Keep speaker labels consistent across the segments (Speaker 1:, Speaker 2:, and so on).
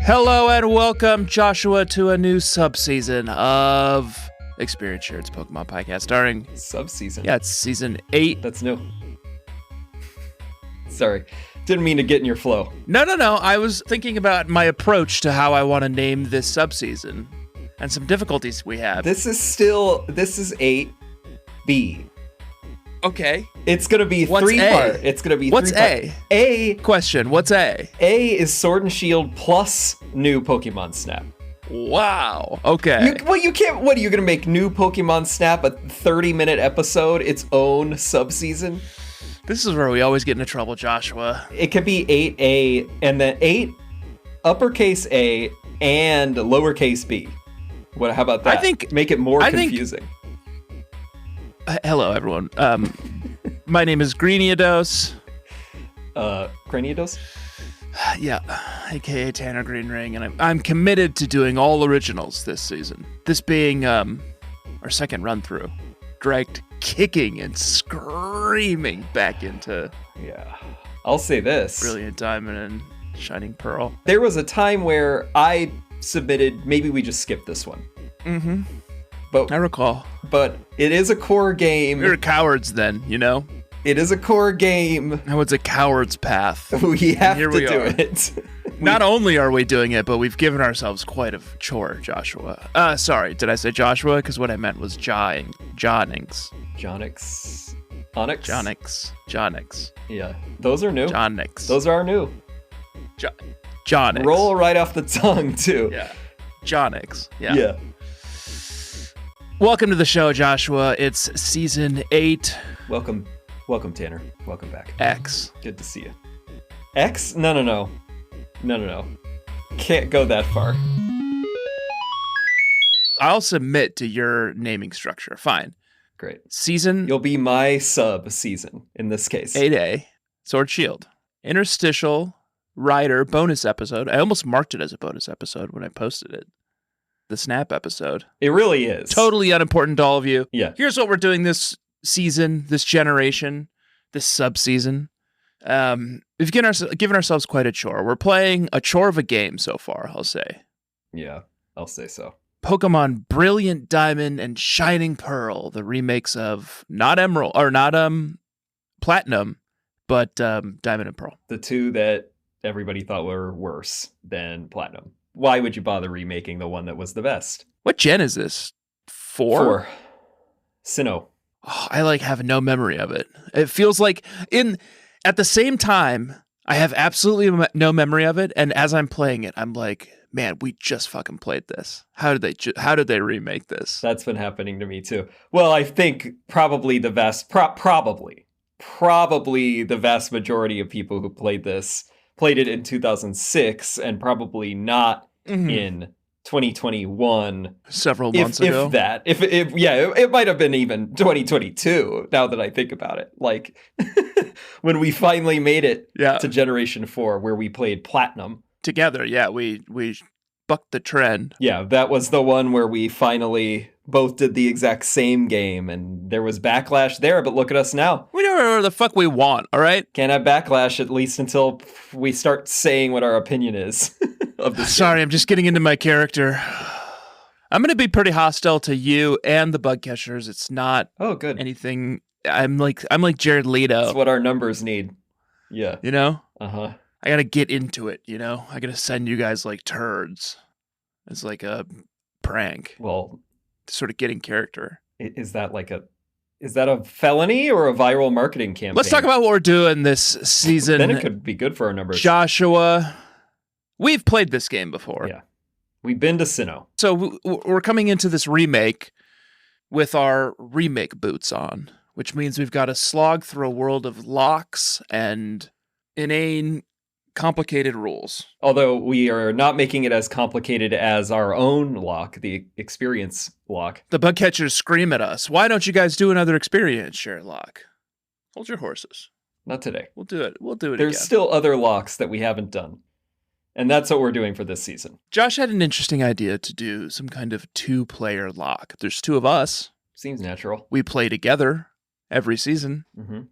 Speaker 1: Hello and welcome, Joshua, to a new subseason of Experience Shared's Pokemon podcast starring...
Speaker 2: Subseason?
Speaker 1: Yeah, it's season 8.
Speaker 2: That's new. Sorry. Didn't mean to get in your flow.
Speaker 1: No. I was thinking about my approach to how I want to name this subseason and some difficulties we have.
Speaker 2: This is 8B.
Speaker 1: Okay.
Speaker 2: It's going to be
Speaker 1: What's
Speaker 2: three-part.
Speaker 1: A?
Speaker 2: It's going to be
Speaker 1: What's
Speaker 2: three-part.
Speaker 1: A? Question, what's A?
Speaker 2: A is Sword and Shield plus new Pokemon Snap.
Speaker 1: Wow. Okay.
Speaker 2: You can't... What, are you going to make new Pokemon Snap a 30-minute episode, its own subseason?
Speaker 1: This is where we always get into trouble, Joshua.
Speaker 2: It could be 8A, and then 8 uppercase A and lowercase B. How about that?
Speaker 1: I think...
Speaker 2: Make it more confusing.
Speaker 1: Hello, everyone. My name is Greeniados.
Speaker 2: Craniados?
Speaker 1: Yeah, aka Tanner Greenring, and I'm committed to doing all originals this season. This being our second run through, dragged kicking and screaming back into
Speaker 2: I'll say this.
Speaker 1: Brilliant Diamond and Shining Pearl.
Speaker 2: There was a time where I submitted, maybe we just skip this one.
Speaker 1: Mm-hmm.
Speaker 2: But
Speaker 1: I recall.
Speaker 2: But it is a core game.
Speaker 1: We were cowards then, you know?
Speaker 2: It is a core game.
Speaker 1: Now it's a coward's path.
Speaker 2: We have to do it.
Speaker 1: Not only are we doing it, but we've given ourselves quite a chore, Joshua. Sorry, did I say Joshua? Because what I meant was Johnings.
Speaker 2: Jonix. Yeah, those are new.
Speaker 1: Jonix.
Speaker 2: Those are new.
Speaker 1: Jonix.
Speaker 2: Roll right off the tongue, too.
Speaker 1: Yeah. Jonix. Yeah. Welcome to the show, Joshua. It's season 8.
Speaker 2: Welcome, Tanner. Welcome back.
Speaker 1: X.
Speaker 2: Good to see you. X? No. Can't go that far.
Speaker 1: I'll submit to your naming structure. Fine.
Speaker 2: Great.
Speaker 1: Season.
Speaker 2: You'll be my sub-season in this case.
Speaker 1: 8A. Sword Shield. Interstitial Rider bonus episode. I almost marked it as a bonus episode when I posted it. The Snap episode.
Speaker 2: It really is.
Speaker 1: Totally unimportant to all of you.
Speaker 2: Yeah.
Speaker 1: Here's what we're doing this season, this generation, this sub-season. We've given ourselves quite a chore. We're playing a chore of a game so far, I'll say.
Speaker 2: Yeah, I'll say so.
Speaker 1: Pokemon Brilliant Diamond and Shining Pearl, the remakes of not Emerald, or not Platinum, but Diamond and Pearl.
Speaker 2: The two that everybody thought were worse than Platinum. Why would you bother remaking the one that was the best?
Speaker 1: What gen is this? 4?
Speaker 2: Sinnoh.
Speaker 1: Oh, I have no memory of it. It feels like at the same time, I have absolutely no memory of it. And as I'm playing it, I'm like, man, we just fucking played this. How did they remake this?
Speaker 2: That's been happening to me too. Well, I think probably the vast majority of people who played it in 2006 and probably not in 2021.
Speaker 1: Several months ago.
Speaker 2: If that. It might have been even 2022 now that I think about it. Like when we finally made it to Generation 4 where we played Platinum.
Speaker 1: Together, we bucked the trend.
Speaker 2: Yeah, that was the one where we finally both did the exact same game, and there was backlash there, but look at us now.
Speaker 1: We know whatever the fuck we want, all right?
Speaker 2: Can't have backlash at least until we start saying what our opinion is of this
Speaker 1: Sorry,
Speaker 2: game.
Speaker 1: I'm just getting into my character. I'm going to be pretty hostile to you and the bug catchers. It's not anything. I'm like Jared Leto.
Speaker 2: That's what our numbers need. Yeah.
Speaker 1: You know?
Speaker 2: Uh-huh.
Speaker 1: I got to get into it, you know? I got to send you guys like turds. It's like a prank.
Speaker 2: Well,
Speaker 1: sort of getting character.
Speaker 2: Is that a felony or a viral marketing campaign?
Speaker 1: Let's talk about what we're doing this season.
Speaker 2: Then it could be good for our numbers.
Speaker 1: Joshua, we've played this game before.
Speaker 2: Yeah. We've been to Sinnoh.
Speaker 1: So we're coming into this remake with our remake boots on, which means we've got to slog through a world of locks and inane, complicated rules.
Speaker 2: Although we are not making it as complicated as our own lock, the experience lock.
Speaker 1: The bug catchers scream at us. Why don't you guys do another experience share lock? Hold your horses.
Speaker 2: Not today.
Speaker 1: We'll do it.
Speaker 2: There's
Speaker 1: again.
Speaker 2: Still other locks that we haven't done. And that's what we're doing for this season.
Speaker 1: Josh had an interesting idea to do some kind of 2-player lock. There's 2 of us.
Speaker 2: Seems natural.
Speaker 1: We play together every season.
Speaker 2: Mm-hmm.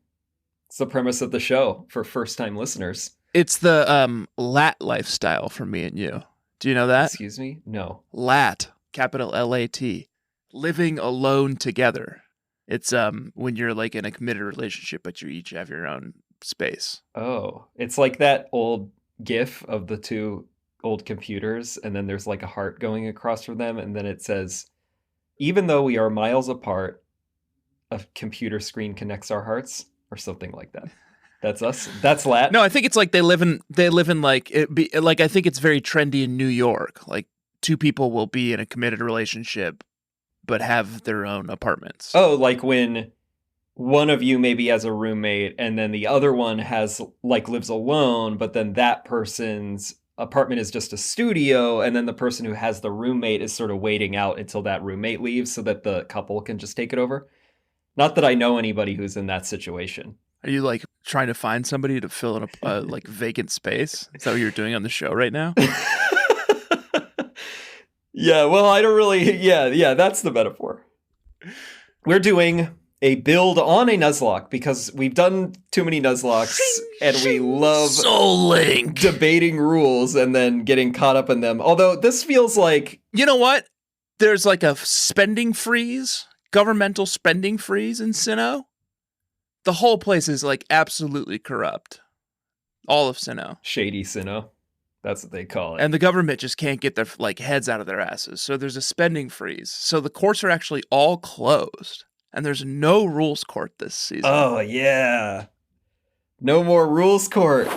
Speaker 2: It's the premise of the show for first-time listeners.
Speaker 1: It's the lat lifestyle for me and you. Do you know that?
Speaker 2: Excuse me? No.
Speaker 1: LAT, capital L-A-T. Living alone together. It's when you're like in a committed relationship, but you each have your own space.
Speaker 2: Oh, it's like that old GIF of the two old computers, and then there's like a heart going across from them, and then it says, even though we are miles apart, a computer screen connects our hearts, or something like that. That's us. That's LAT.
Speaker 1: No, I think it's like they live in like I think it's very trendy in New York. Like two people will be in a committed relationship but have their own apartments.
Speaker 2: Oh, like when one of you maybe has a roommate and then the other one has like lives alone, but then that person's apartment is just a studio, and then the person who has the roommate is sort of waiting out until that roommate leaves so that the couple can just take it over. Not that I know anybody who's in that situation.
Speaker 1: Are you like trying to find somebody to fill in a like vacant space? Is that what you're doing on the show right now?
Speaker 2: Yeah, well, I don't really... Yeah, that's the metaphor. We're doing a build on a Nuzlocke because we've done too many Nuzlockes and we love
Speaker 1: Soul Link
Speaker 2: debating rules and then getting caught up in them. Although this feels like...
Speaker 1: You know what? There's like a spending freeze, governmental spending freeze in Sinnoh. The whole place is like absolutely corrupt. All of Sinnoh.
Speaker 2: Shady Sinnoh. That's what they call it.
Speaker 1: And the government just can't get their like heads out of their asses. So there's a spending freeze. So the courts are actually all closed. And there's no rules court this season.
Speaker 2: Oh, yeah. No more rules court.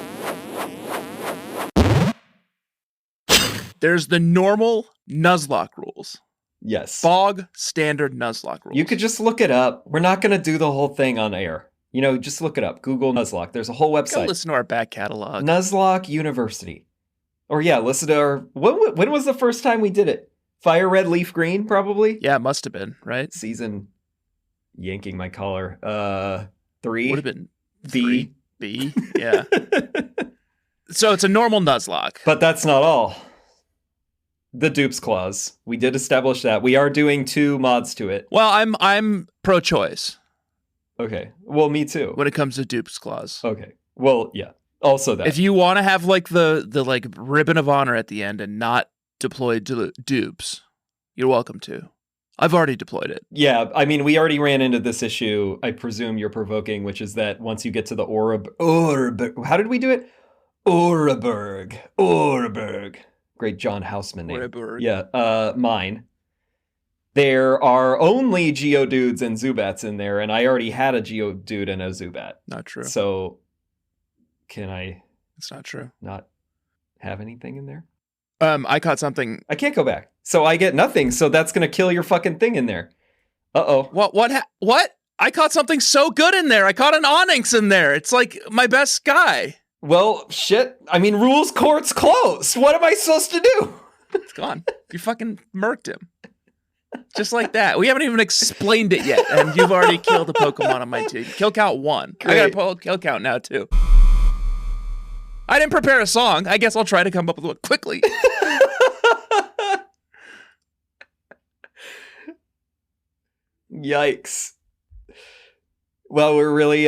Speaker 1: There's the normal Nuzlocke rules.
Speaker 2: Yes.
Speaker 1: Bog standard Nuzlocke rules.
Speaker 2: You could just look it up. We're not going to do the whole thing on air. You know, just look it up. Google Nuzlocke. There's a whole website.
Speaker 1: Go listen to our back catalog.
Speaker 2: Nuzlocke University. Or yeah, listen to our... When was the first time we did it? Fire Red, Leaf Green, probably?
Speaker 1: Yeah, it must have been, right?
Speaker 2: Season... Yanking my collar. 3?
Speaker 1: Would have been
Speaker 2: B.
Speaker 1: B, yeah. So it's a normal Nuzlocke.
Speaker 2: But that's not all. The dupes clause. We did establish that. We are doing 2 mods to it.
Speaker 1: Well, I'm pro-choice.
Speaker 2: Okay. Well, me too.
Speaker 1: When it comes to dupes clause.
Speaker 2: Okay. Well, yeah. Also that.
Speaker 1: If you want to have like the like ribbon of honor at the end and not deploy dupes, you're welcome to. I've already deployed it.
Speaker 2: Yeah, I mean, we already ran into this issue, I presume you're provoking, which is that once you get to the how did we do it? Oreburg. Great John Houseman name.
Speaker 1: Oreburg.
Speaker 2: Yeah, mine. There are only Geodudes and Zubats in there, and I already had a Geodude and a Zubat.
Speaker 1: Not true.
Speaker 2: So, can I...
Speaker 1: It's not true.
Speaker 2: Not have anything in there?
Speaker 1: I caught something.
Speaker 2: I can't go back. So I get nothing. So that's going to kill your fucking thing in there. Uh-oh.
Speaker 1: What? I caught something so good in there. I caught an Onyx in there. It's like my best guy.
Speaker 2: Well, shit. I mean, rules court's closed. What am I supposed to do?
Speaker 1: It's gone. You fucking murked him. Just like that. We haven't even explained it yet. And you've already killed a Pokemon on my team. Kill count 1. Great. I got a kill count now, too. I didn't prepare a song. I guess I'll try to come up with one quickly.
Speaker 2: Yikes. Well, we're really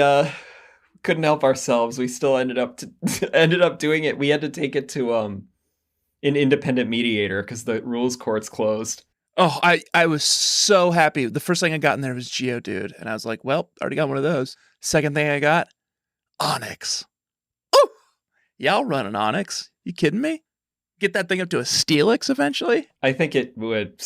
Speaker 2: couldn't help ourselves. We still ended up doing it. We had to take it to an independent mediator because the rules court's closed.
Speaker 1: Oh, I was so happy. The first thing I got in there was Geodude, and I was like, well, already got one of those. Second thing I got, Onyx. Oh, yeah, I'll run an Onyx. You kidding me? Get that thing up to a Steelix eventually?
Speaker 2: I think it would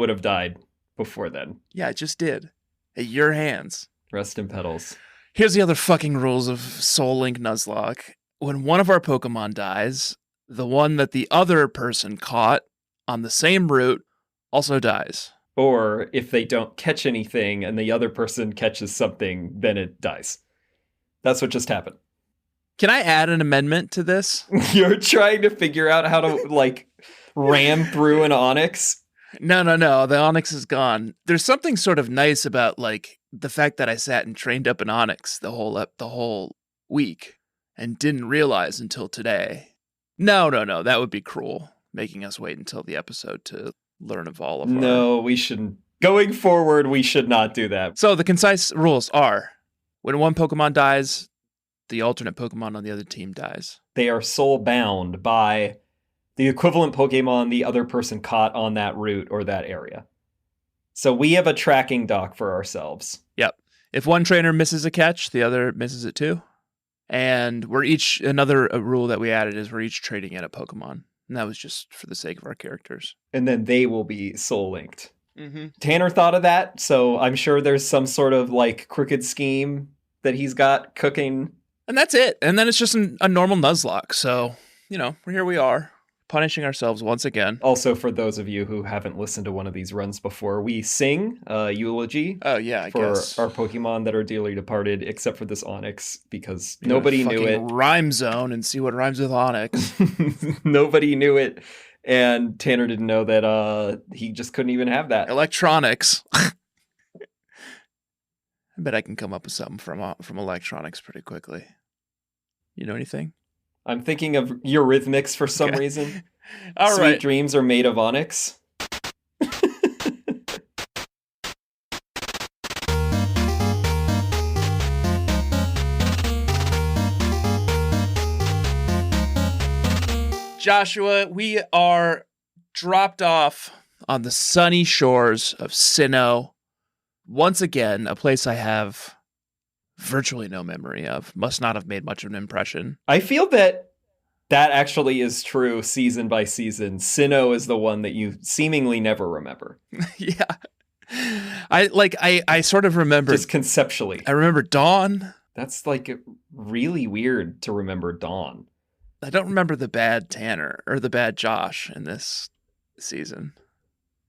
Speaker 2: have died before then.
Speaker 1: Yeah, it just did. At your hands.
Speaker 2: Rest in petals.
Speaker 1: Here's the other fucking rules of Soul Link Nuzlocke. When one of our Pokemon dies, the one that the other person caught on the same route also dies.
Speaker 2: Or if they don't catch anything and the other person catches something, then it dies. That's what just happened.
Speaker 1: Can I add an amendment to this?
Speaker 2: You're trying to figure out how to, like, ram through an Onyx?
Speaker 1: No. The Onyx is gone. There's something sort of nice about, like, the fact that I sat and trained up an Onyx the whole week and didn't realize until today. No. That would be cruel, making us wait until the episode to learn of all of our...
Speaker 2: No, we shouldn't. Going forward, we should not do that.
Speaker 1: So the concise rules are, when one Pokemon dies, the alternate Pokemon on the other team dies.
Speaker 2: They are soul bound by the equivalent Pokemon the other person caught on that route or that area. So we have a tracking dock for ourselves.
Speaker 1: Yep. If one trainer misses a catch, the other misses it too. And we're each, another rule that we added is we're each trading in a Pokemon. And that was just for the sake of our characters.
Speaker 2: And then they will be soul linked.
Speaker 1: Mm-hmm.
Speaker 2: Tanner thought of that, so I'm sure there's some sort of like crooked scheme that he's got cooking.
Speaker 1: And that's it. And then it's just a normal Nuzlocke. So, here we are, punishing ourselves once again.
Speaker 2: Also, for those of you who haven't listened to one of these runs before, we sing eulogy
Speaker 1: for
Speaker 2: our Pokemon that are dearly departed, except for this Onix, because nobody knew it.
Speaker 1: Rhyme zone and see what rhymes with Onix.
Speaker 2: Nobody knew it. And Tanner didn't know that he just couldn't even have that.
Speaker 1: Electronics. I bet I can come up with something from electronics pretty quickly. You know anything?
Speaker 2: I'm thinking of Eurythmics for some reason.
Speaker 1: All
Speaker 2: Sweet
Speaker 1: right.
Speaker 2: dreams are made of onyx.
Speaker 1: Joshua, we are dropped off on the sunny shores of Sinnoh. Once again, a place I have virtually no memory of. Must not have made much of an impression.
Speaker 2: I feel that actually is true season by season. Sinnoh is the one that you seemingly never remember.
Speaker 1: Yeah. I sort of remember.
Speaker 2: Just conceptually.
Speaker 1: I remember Dawn.
Speaker 2: That's like really weird to remember Dawn.
Speaker 1: I don't remember the bad Tanner or the bad Josh in this season.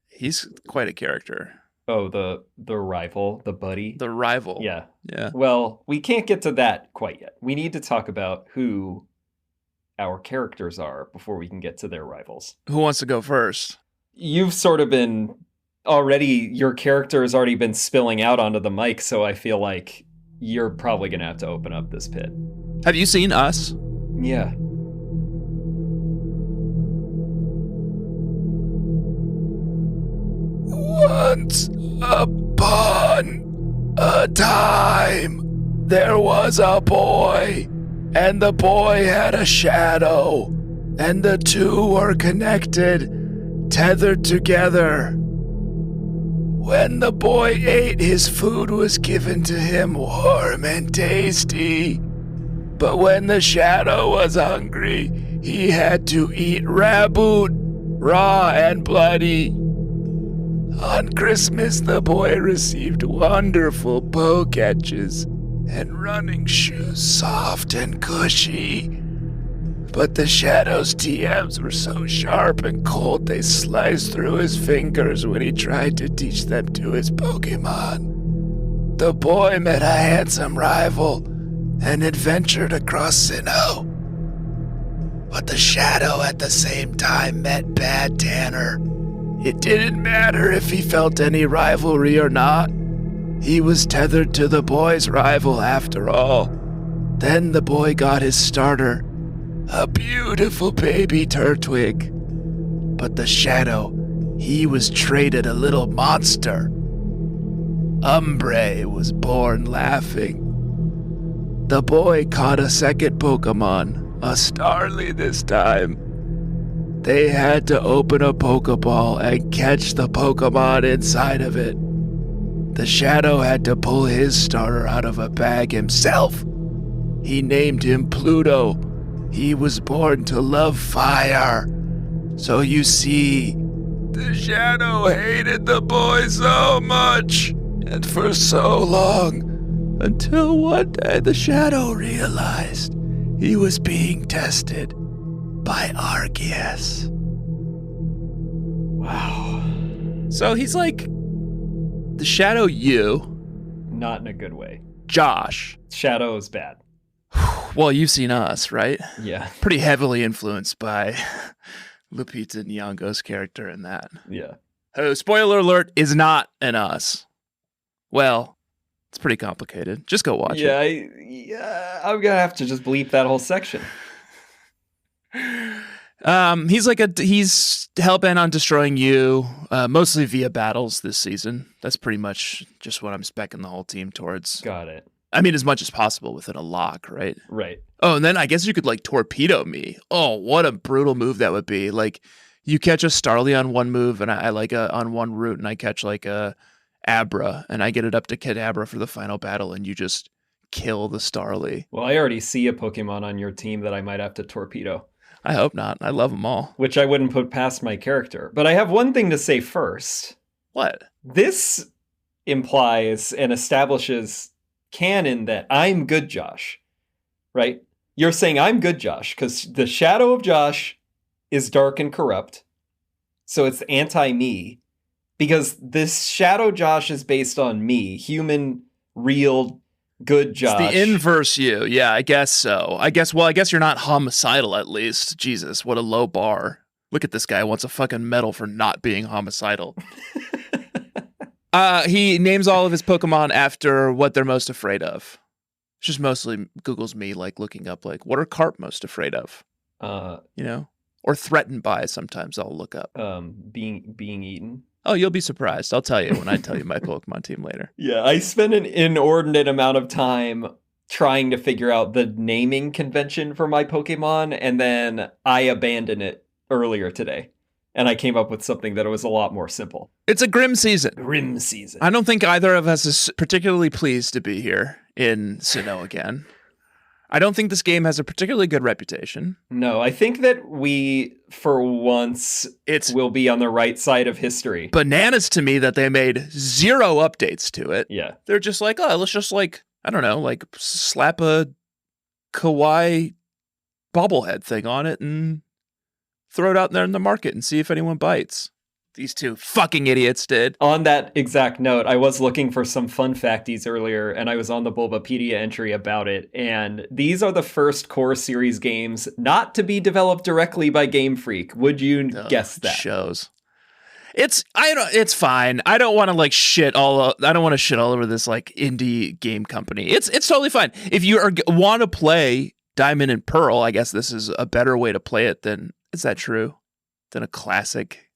Speaker 1: He's quite a character.
Speaker 2: Oh, the rival, the buddy.
Speaker 1: The rival.
Speaker 2: Yeah.
Speaker 1: Yeah.
Speaker 2: Well, we can't get to that quite yet. We need to talk about who our characters are before we can get to their rivals.
Speaker 1: Who wants to go first?
Speaker 2: You've sort of been already, your character has already been spilling out onto the mic, so I feel like you're probably going to have to open up this pit.
Speaker 1: Have you seen Us?
Speaker 2: Yeah.
Speaker 1: Once upon a time, there was a boy, and the boy had a shadow, and the two were connected, tethered together. When the boy ate, his food was given to him warm and tasty. But when the shadow was hungry, he had to eat raboot, raw and bloody. On Christmas, the boy received wonderful bow catches and running shoes soft and cushy. But the shadow's TMs were so sharp and cold they sliced through his fingers when he tried to teach them to his Pokemon. The boy met a handsome rival and adventured across Sinnoh. But the shadow at the same time met bad Tanner. It didn't matter if he felt any rivalry or not. He was tethered to the boy's rival after all. Then the boy got his starter, a beautiful baby Turtwig. But the shadow, he was traded a little monster. Umbre was born laughing. The boy caught a second Pokemon, a Starly this time. They had to open a Pokeball and catch the Pokemon inside of it. The shadow had to pull his starter out of a bag himself. He named him Pluto. He was born to love fire. So you see, the shadow hated the boy so much and for so long, until one day the shadow realized he was being tested by Arceus.
Speaker 2: Wow.
Speaker 1: So he's like the shadow you.
Speaker 2: Not in a good way.
Speaker 1: Josh.
Speaker 2: Shadow is bad.
Speaker 1: Well, you've seen Us, right?
Speaker 2: Yeah.
Speaker 1: Pretty heavily influenced by Lupita Nyong'o's character in that.
Speaker 2: Yeah.
Speaker 1: Oh, spoiler alert, is not an Us. Well, it's pretty complicated. Just go watch it.
Speaker 2: I'm gonna have to just bleep that whole section.
Speaker 1: He's hell-bent on destroying you, mostly via battles this season. That's pretty much just what I'm speccing the whole team towards.
Speaker 2: Got it.
Speaker 1: I mean, as much as possible within a lock, right?
Speaker 2: Right.
Speaker 1: Oh, and then I guess you could like torpedo me. Oh, what a brutal move that would be. Like you catch a Starly on one move and I like on one route and I catch like a Abra and I get it up to Kadabra for the final battle and you just kill the Starly.
Speaker 2: Well, I already see a Pokemon on your team that I might have to torpedo.
Speaker 1: I hope not. I love them all.
Speaker 2: Which I wouldn't put past my character. But I have one thing to say first.
Speaker 1: What?
Speaker 2: This implies and establishes canon that I'm good Josh, right? You're saying I'm good Josh because the shadow of Josh is dark and corrupt. So it's anti-me because this shadow Josh is based on me, human, real, good Josh.
Speaker 1: It's the inverse you. Yeah, I guess so. I guess you're not homicidal at least. Jesus, what a low bar. Look at this guy wants a fucking medal for not being homicidal. He names all of his Pokemon after what they're most afraid of. It's just mostly Google's me like looking up like what are carp most afraid of? You know? Or threatened by sometimes I'll look up.
Speaker 2: Being eaten.
Speaker 1: Oh, you'll be surprised. I'll tell you when I tell you my Pokemon team later.
Speaker 2: Yeah, I spent an inordinate amount of time trying to figure out the naming convention for my Pokemon, and then I abandoned it earlier today. And I came up with something that was a lot more simple.
Speaker 1: It's a grim season.
Speaker 2: Grim season.
Speaker 1: I don't think either of us is particularly pleased to be here in Sinnoh again. I don't think this game has a particularly good reputation.
Speaker 2: No, I think that we, for once, will be on the right side of history.
Speaker 1: Bananas to me that they made 0 updates to it.
Speaker 2: Yeah.
Speaker 1: They're just like, oh, let's just like, I don't know, like slap a kawaii bobblehead thing on it and throw it out there in the market and see if anyone bites. These two fucking idiots did.
Speaker 2: On that exact note, I was looking for some fun facties earlier, and I was on the Bulbapedia entry about it, and these are the first core series games not to be developed directly by Game Freak. Would you guess that?
Speaker 1: Shows. It's fine. I don't want to shit all over this like indie game company. It's totally fine. If you want to play Diamond and Pearl, I guess this is a better way to play it than, is that true? Than a classic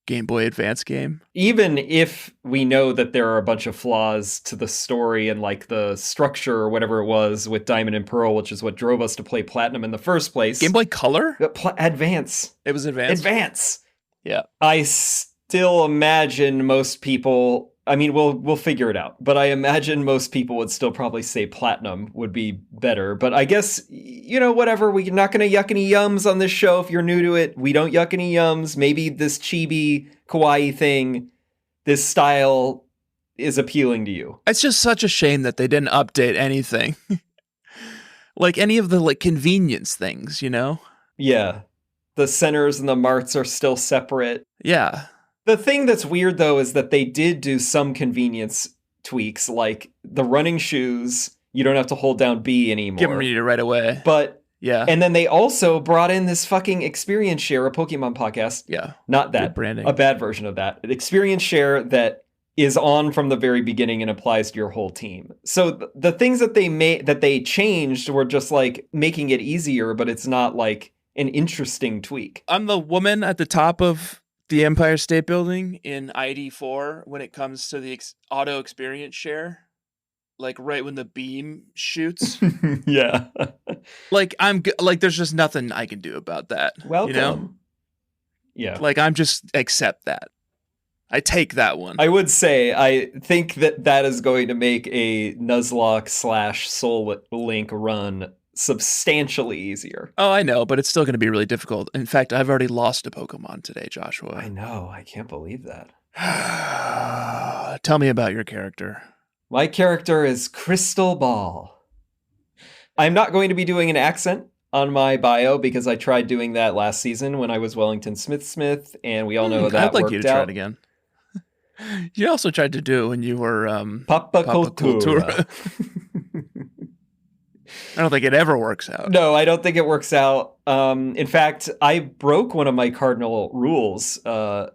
Speaker 1: Game Boy Advance game.
Speaker 2: Even if we know that there are a bunch of flaws to the story and like the structure or whatever it was with Diamond and Pearl, which is what drove us to play Platinum in the first place.
Speaker 1: Game Boy Color?
Speaker 2: Advance.
Speaker 1: It was Advance?
Speaker 2: Advance.
Speaker 1: Yeah.
Speaker 2: I still imagine most people, I mean, we'll figure it out, but I imagine most people would still probably say Platinum would be better. But I guess, whatever, we're not going to yuck any yums on this show. If you're new to it, we don't yuck any yums. Maybe this chibi kawaii thing, this style is appealing to you.
Speaker 1: It's just such a shame that they didn't update anything. Like any of the convenience things,
Speaker 2: Yeah. The centers and the marts are still separate.
Speaker 1: Yeah.
Speaker 2: The thing that's weird, though, is that they did do some convenience tweaks, like the running shoes. You don't have to hold down B anymore.
Speaker 1: Give them to you right away.
Speaker 2: But,
Speaker 1: yeah.
Speaker 2: And then they also brought in this fucking experience share, a Pokemon podcast.
Speaker 1: Yeah.
Speaker 2: Not that.
Speaker 1: Good branding.
Speaker 2: A bad version of that. An experience share that is on from the very beginning and applies to your whole team. So the things that they changed were just like making it easier, but it's not like an interesting tweak.
Speaker 1: I'm the woman at the top of the Empire State Building in ID4 when it comes to the auto experience share, like right when the beam shoots.
Speaker 2: Yeah.
Speaker 1: There's just nothing I can do about that.
Speaker 2: Welcome. Yeah.
Speaker 1: I'm just accept that. I take that one.
Speaker 2: I would say, I think that is going to make a Nuzlocke / Soul Link run substantially easier.
Speaker 1: Oh, I know, but it's still going to be really difficult. In fact, I've already lost a Pokemon today, Joshua.
Speaker 2: I know. I can't believe that.
Speaker 1: Tell me about your character.
Speaker 2: My character is Crystal Ball. I'm not going to be doing an accent on my bio because I tried doing that last season when I was Wellington Smith, and we all know that
Speaker 1: I'd like
Speaker 2: worked
Speaker 1: you to
Speaker 2: out.
Speaker 1: try it again. You also tried to do it when you were
Speaker 2: Papa Cultura.
Speaker 1: I don't think it ever works out.
Speaker 2: No, I don't think it works out. In fact, I broke one of my cardinal rules a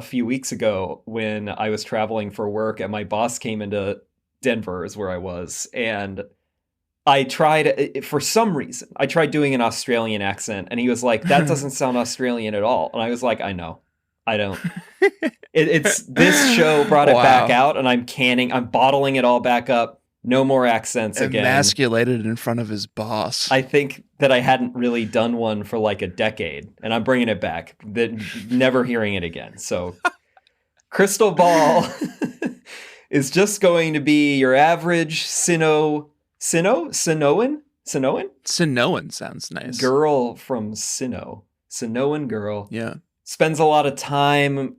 Speaker 2: few weeks ago when I was traveling for work and my boss came into Denver is where I was. And I tried, for some reason, I tried doing an Australian accent and he was like, that doesn't sound Australian at all. And I was like, I know. I don't. It's this show brought it back out and I'm bottling it all back up. No more accents again.
Speaker 1: Emasculated in front of his boss.
Speaker 2: I think that I hadn't really done one for like a decade, and I'm bringing it back. Never hearing it again. So Crystal Ball is just going to be your average Sinnohan
Speaker 1: sounds nice.
Speaker 2: Girl from Sinnoh. Sinnohan girl.
Speaker 1: Yeah.
Speaker 2: Spends a lot of time,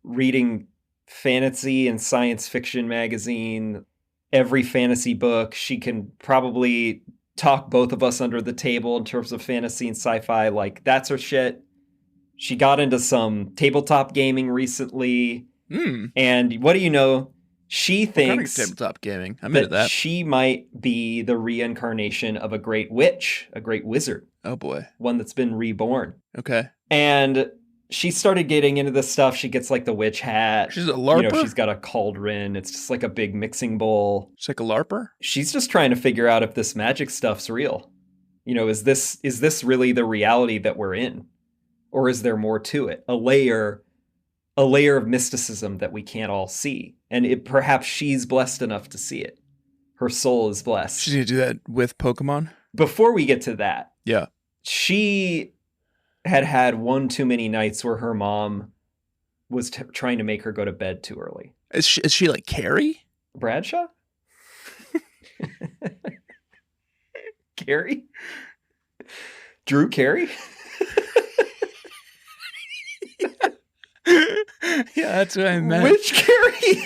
Speaker 2: reading fantasy and science fiction magazine, every fantasy book. She can probably talk both of us under the table in terms of fantasy and sci-fi. Like, that's her shit. She got into some tabletop gaming recently. And what do you know? She thinks
Speaker 1: tabletop gaming. I'm into that.
Speaker 2: She might be the reincarnation of a great witch, a great wizard.
Speaker 1: Oh boy.
Speaker 2: One that's been reborn.
Speaker 1: Okay.
Speaker 2: And she started getting into this stuff. She gets like the witch hat.
Speaker 1: She's a LARPer?
Speaker 2: She's got a cauldron. It's just like a big mixing bowl.
Speaker 1: She's like a LARPer?
Speaker 2: She's just trying to figure out if this magic stuff's real. Is this really the reality that we're in? Or is there more to it? A layer of mysticism that we can't all see. And perhaps she's blessed enough to see it. Her soul is blessed.
Speaker 1: She's going to do that with Pokemon?
Speaker 2: Before we get to that.
Speaker 1: Yeah.
Speaker 2: She had one too many nights where her mom was trying to make her go to bed too early.
Speaker 1: Is she like Carrie?
Speaker 2: Bradshaw? Carrie? Drew Carey?
Speaker 1: Yeah, that's what I meant.
Speaker 2: Which Carrie?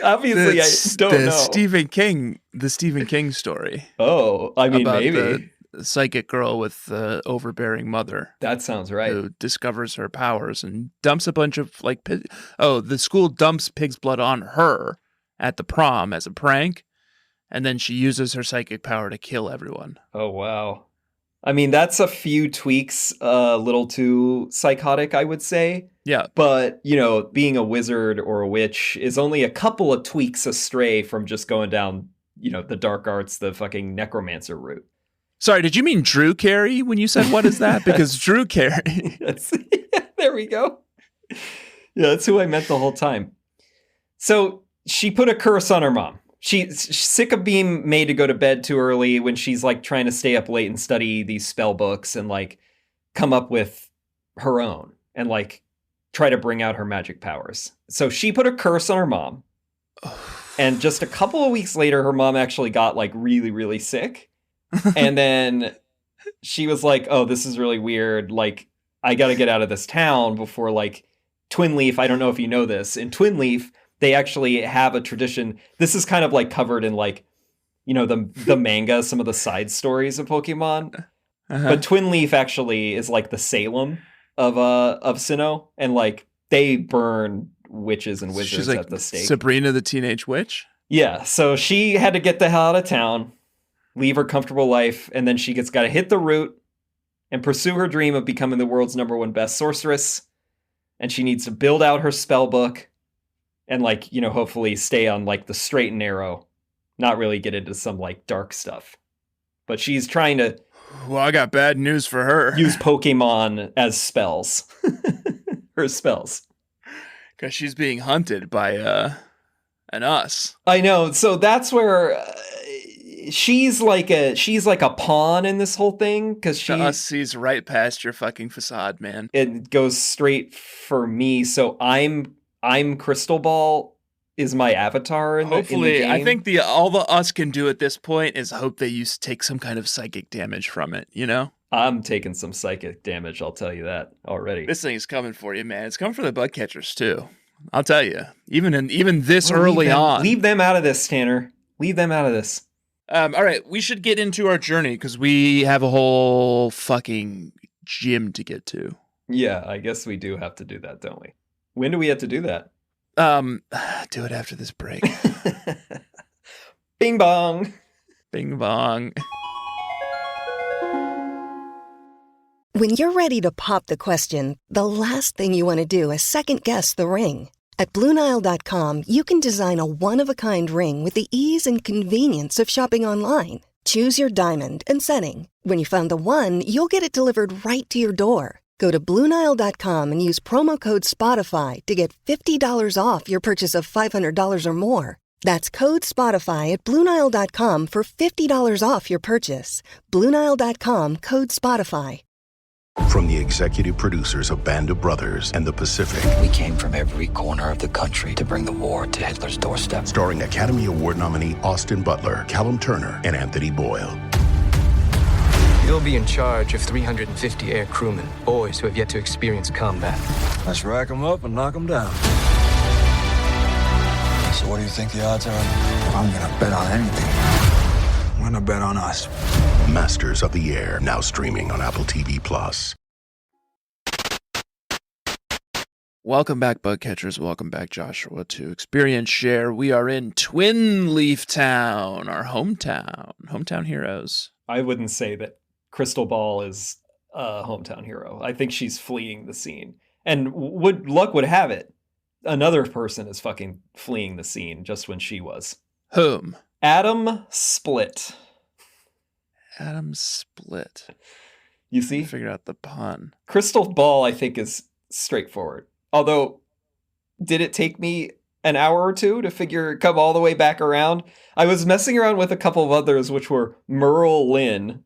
Speaker 2: Obviously, I don't know.
Speaker 1: The Stephen King story.
Speaker 2: Oh, I mean,
Speaker 1: about
Speaker 2: maybe.
Speaker 1: The psychic girl with the overbearing mother.
Speaker 2: That sounds right.
Speaker 1: Who discovers her powers and dumps a bunch of the school dumps pig's blood on her at the prom as a prank, and then she uses her psychic power to kill everyone.
Speaker 2: Oh, wow. I mean, that's a few tweaks, a little too psychotic, I would say.
Speaker 1: Yeah.
Speaker 2: But, being a wizard or a witch is only a couple of tweaks astray from just going down, the dark arts, the fucking necromancer route.
Speaker 1: Sorry, did you mean Drew Carey when you said what is that? Because Drew Carey.
Speaker 2: There we go. Yeah, that's who I meant the whole time. So she put a curse on her mom. She's sick of being made to go to bed too early when she's like trying to stay up late and study these spell books and like come up with her own and like try to bring out her magic powers. So she put a curse on her mom. And just a couple of weeks later, her mom actually got like really, really sick. And then she was like, oh, this is really weird. Like, I got to get out of this town before like Twinleaf. I don't know if you know this. In Twinleaf, they actually have a tradition. This is kind of like covered in like, the manga, some of the side stories of Pokemon. Uh-huh. But Twinleaf actually is like the Salem of Sinnoh, and like they burn witches and wizards
Speaker 1: like
Speaker 2: at the stake.
Speaker 1: Sabrina the Teenage Witch?
Speaker 2: Yeah, so she had to get the hell out of town, leave her comfortable life, and then she got to hit the route and pursue her dream of becoming the world's #1 best sorceress. And she needs to build out her spell book and like, hopefully stay on like the straight and narrow, not really get into some like dark stuff. But she's trying to...
Speaker 1: Well, I got bad news for her.
Speaker 2: Use Pokemon as spells. Her spells.
Speaker 1: Because she's being hunted by an us.
Speaker 2: I know. So that's where she's like a pawn in this whole thing. Because
Speaker 1: the us sees right past your fucking facade, man.
Speaker 2: It goes straight for me. So I'm Crystal Ball is my avatar in the game.
Speaker 1: I think all the us can do at this point is hope that you take some kind of psychic damage from it,
Speaker 2: I'm taking some psychic damage, I'll tell you that already.
Speaker 1: This thing's coming for you, man. It's coming for the bug catchers too. I'll tell you. Even this early on.
Speaker 2: Leave them out of this, Tanner. Leave them out of this.
Speaker 1: All right, we should get into our journey because we have a whole fucking gym to get to.
Speaker 2: Yeah, I guess we do have to do that, don't we? When do we have to do that?
Speaker 1: Do it after this break.
Speaker 2: Bing bong.
Speaker 1: Bing bong.
Speaker 3: When you're ready to pop the question, the last thing you want to do is second guess the ring. At BlueNile.com, you can design a one-of-a-kind ring with the ease and convenience of shopping online. Choose your diamond and setting. When you find the one, you'll get it delivered right to your door. Go to BlueNile.com and use promo code SPOTIFY to get $50 off your purchase of $500 or more. That's code SPOTIFY at BlueNile.com for $50 off your purchase. BlueNile.com, code SPOTIFY.
Speaker 4: From the executive producers of Band of Brothers and The Pacific.
Speaker 5: We came from every corner of the country to bring the war to Hitler's doorstep.
Speaker 4: Starring Academy Award nominee Austin Butler, Callum Turner, and Anthony Boyle.
Speaker 6: You'll be in charge of 350 air crewmen, boys who have yet to experience combat.
Speaker 7: Let's rack them up and knock them down. So what do you think the odds are?
Speaker 5: I'm gonna bet on anything.
Speaker 7: I'm gonna bet on us.
Speaker 4: Masters of the Air, now streaming on Apple TV+.
Speaker 1: Welcome back, bug catchers. Welcome back, Joshua, to Experience Share. We are in Twinleaf Town, our hometown heroes.
Speaker 2: I wouldn't say that Crystal Ball is a hometown hero. I think she's fleeing the scene. And luck would have it, another person is fucking fleeing the scene just when she was.
Speaker 1: Whom?
Speaker 2: Adam Split.
Speaker 1: Adam Split.
Speaker 2: You see?
Speaker 1: Figured out the pun.
Speaker 2: Crystal Ball, I think, is straightforward. Although, did it take me an hour or two to come all the way back around? I was messing around with a couple of others, which were Merle Lynn.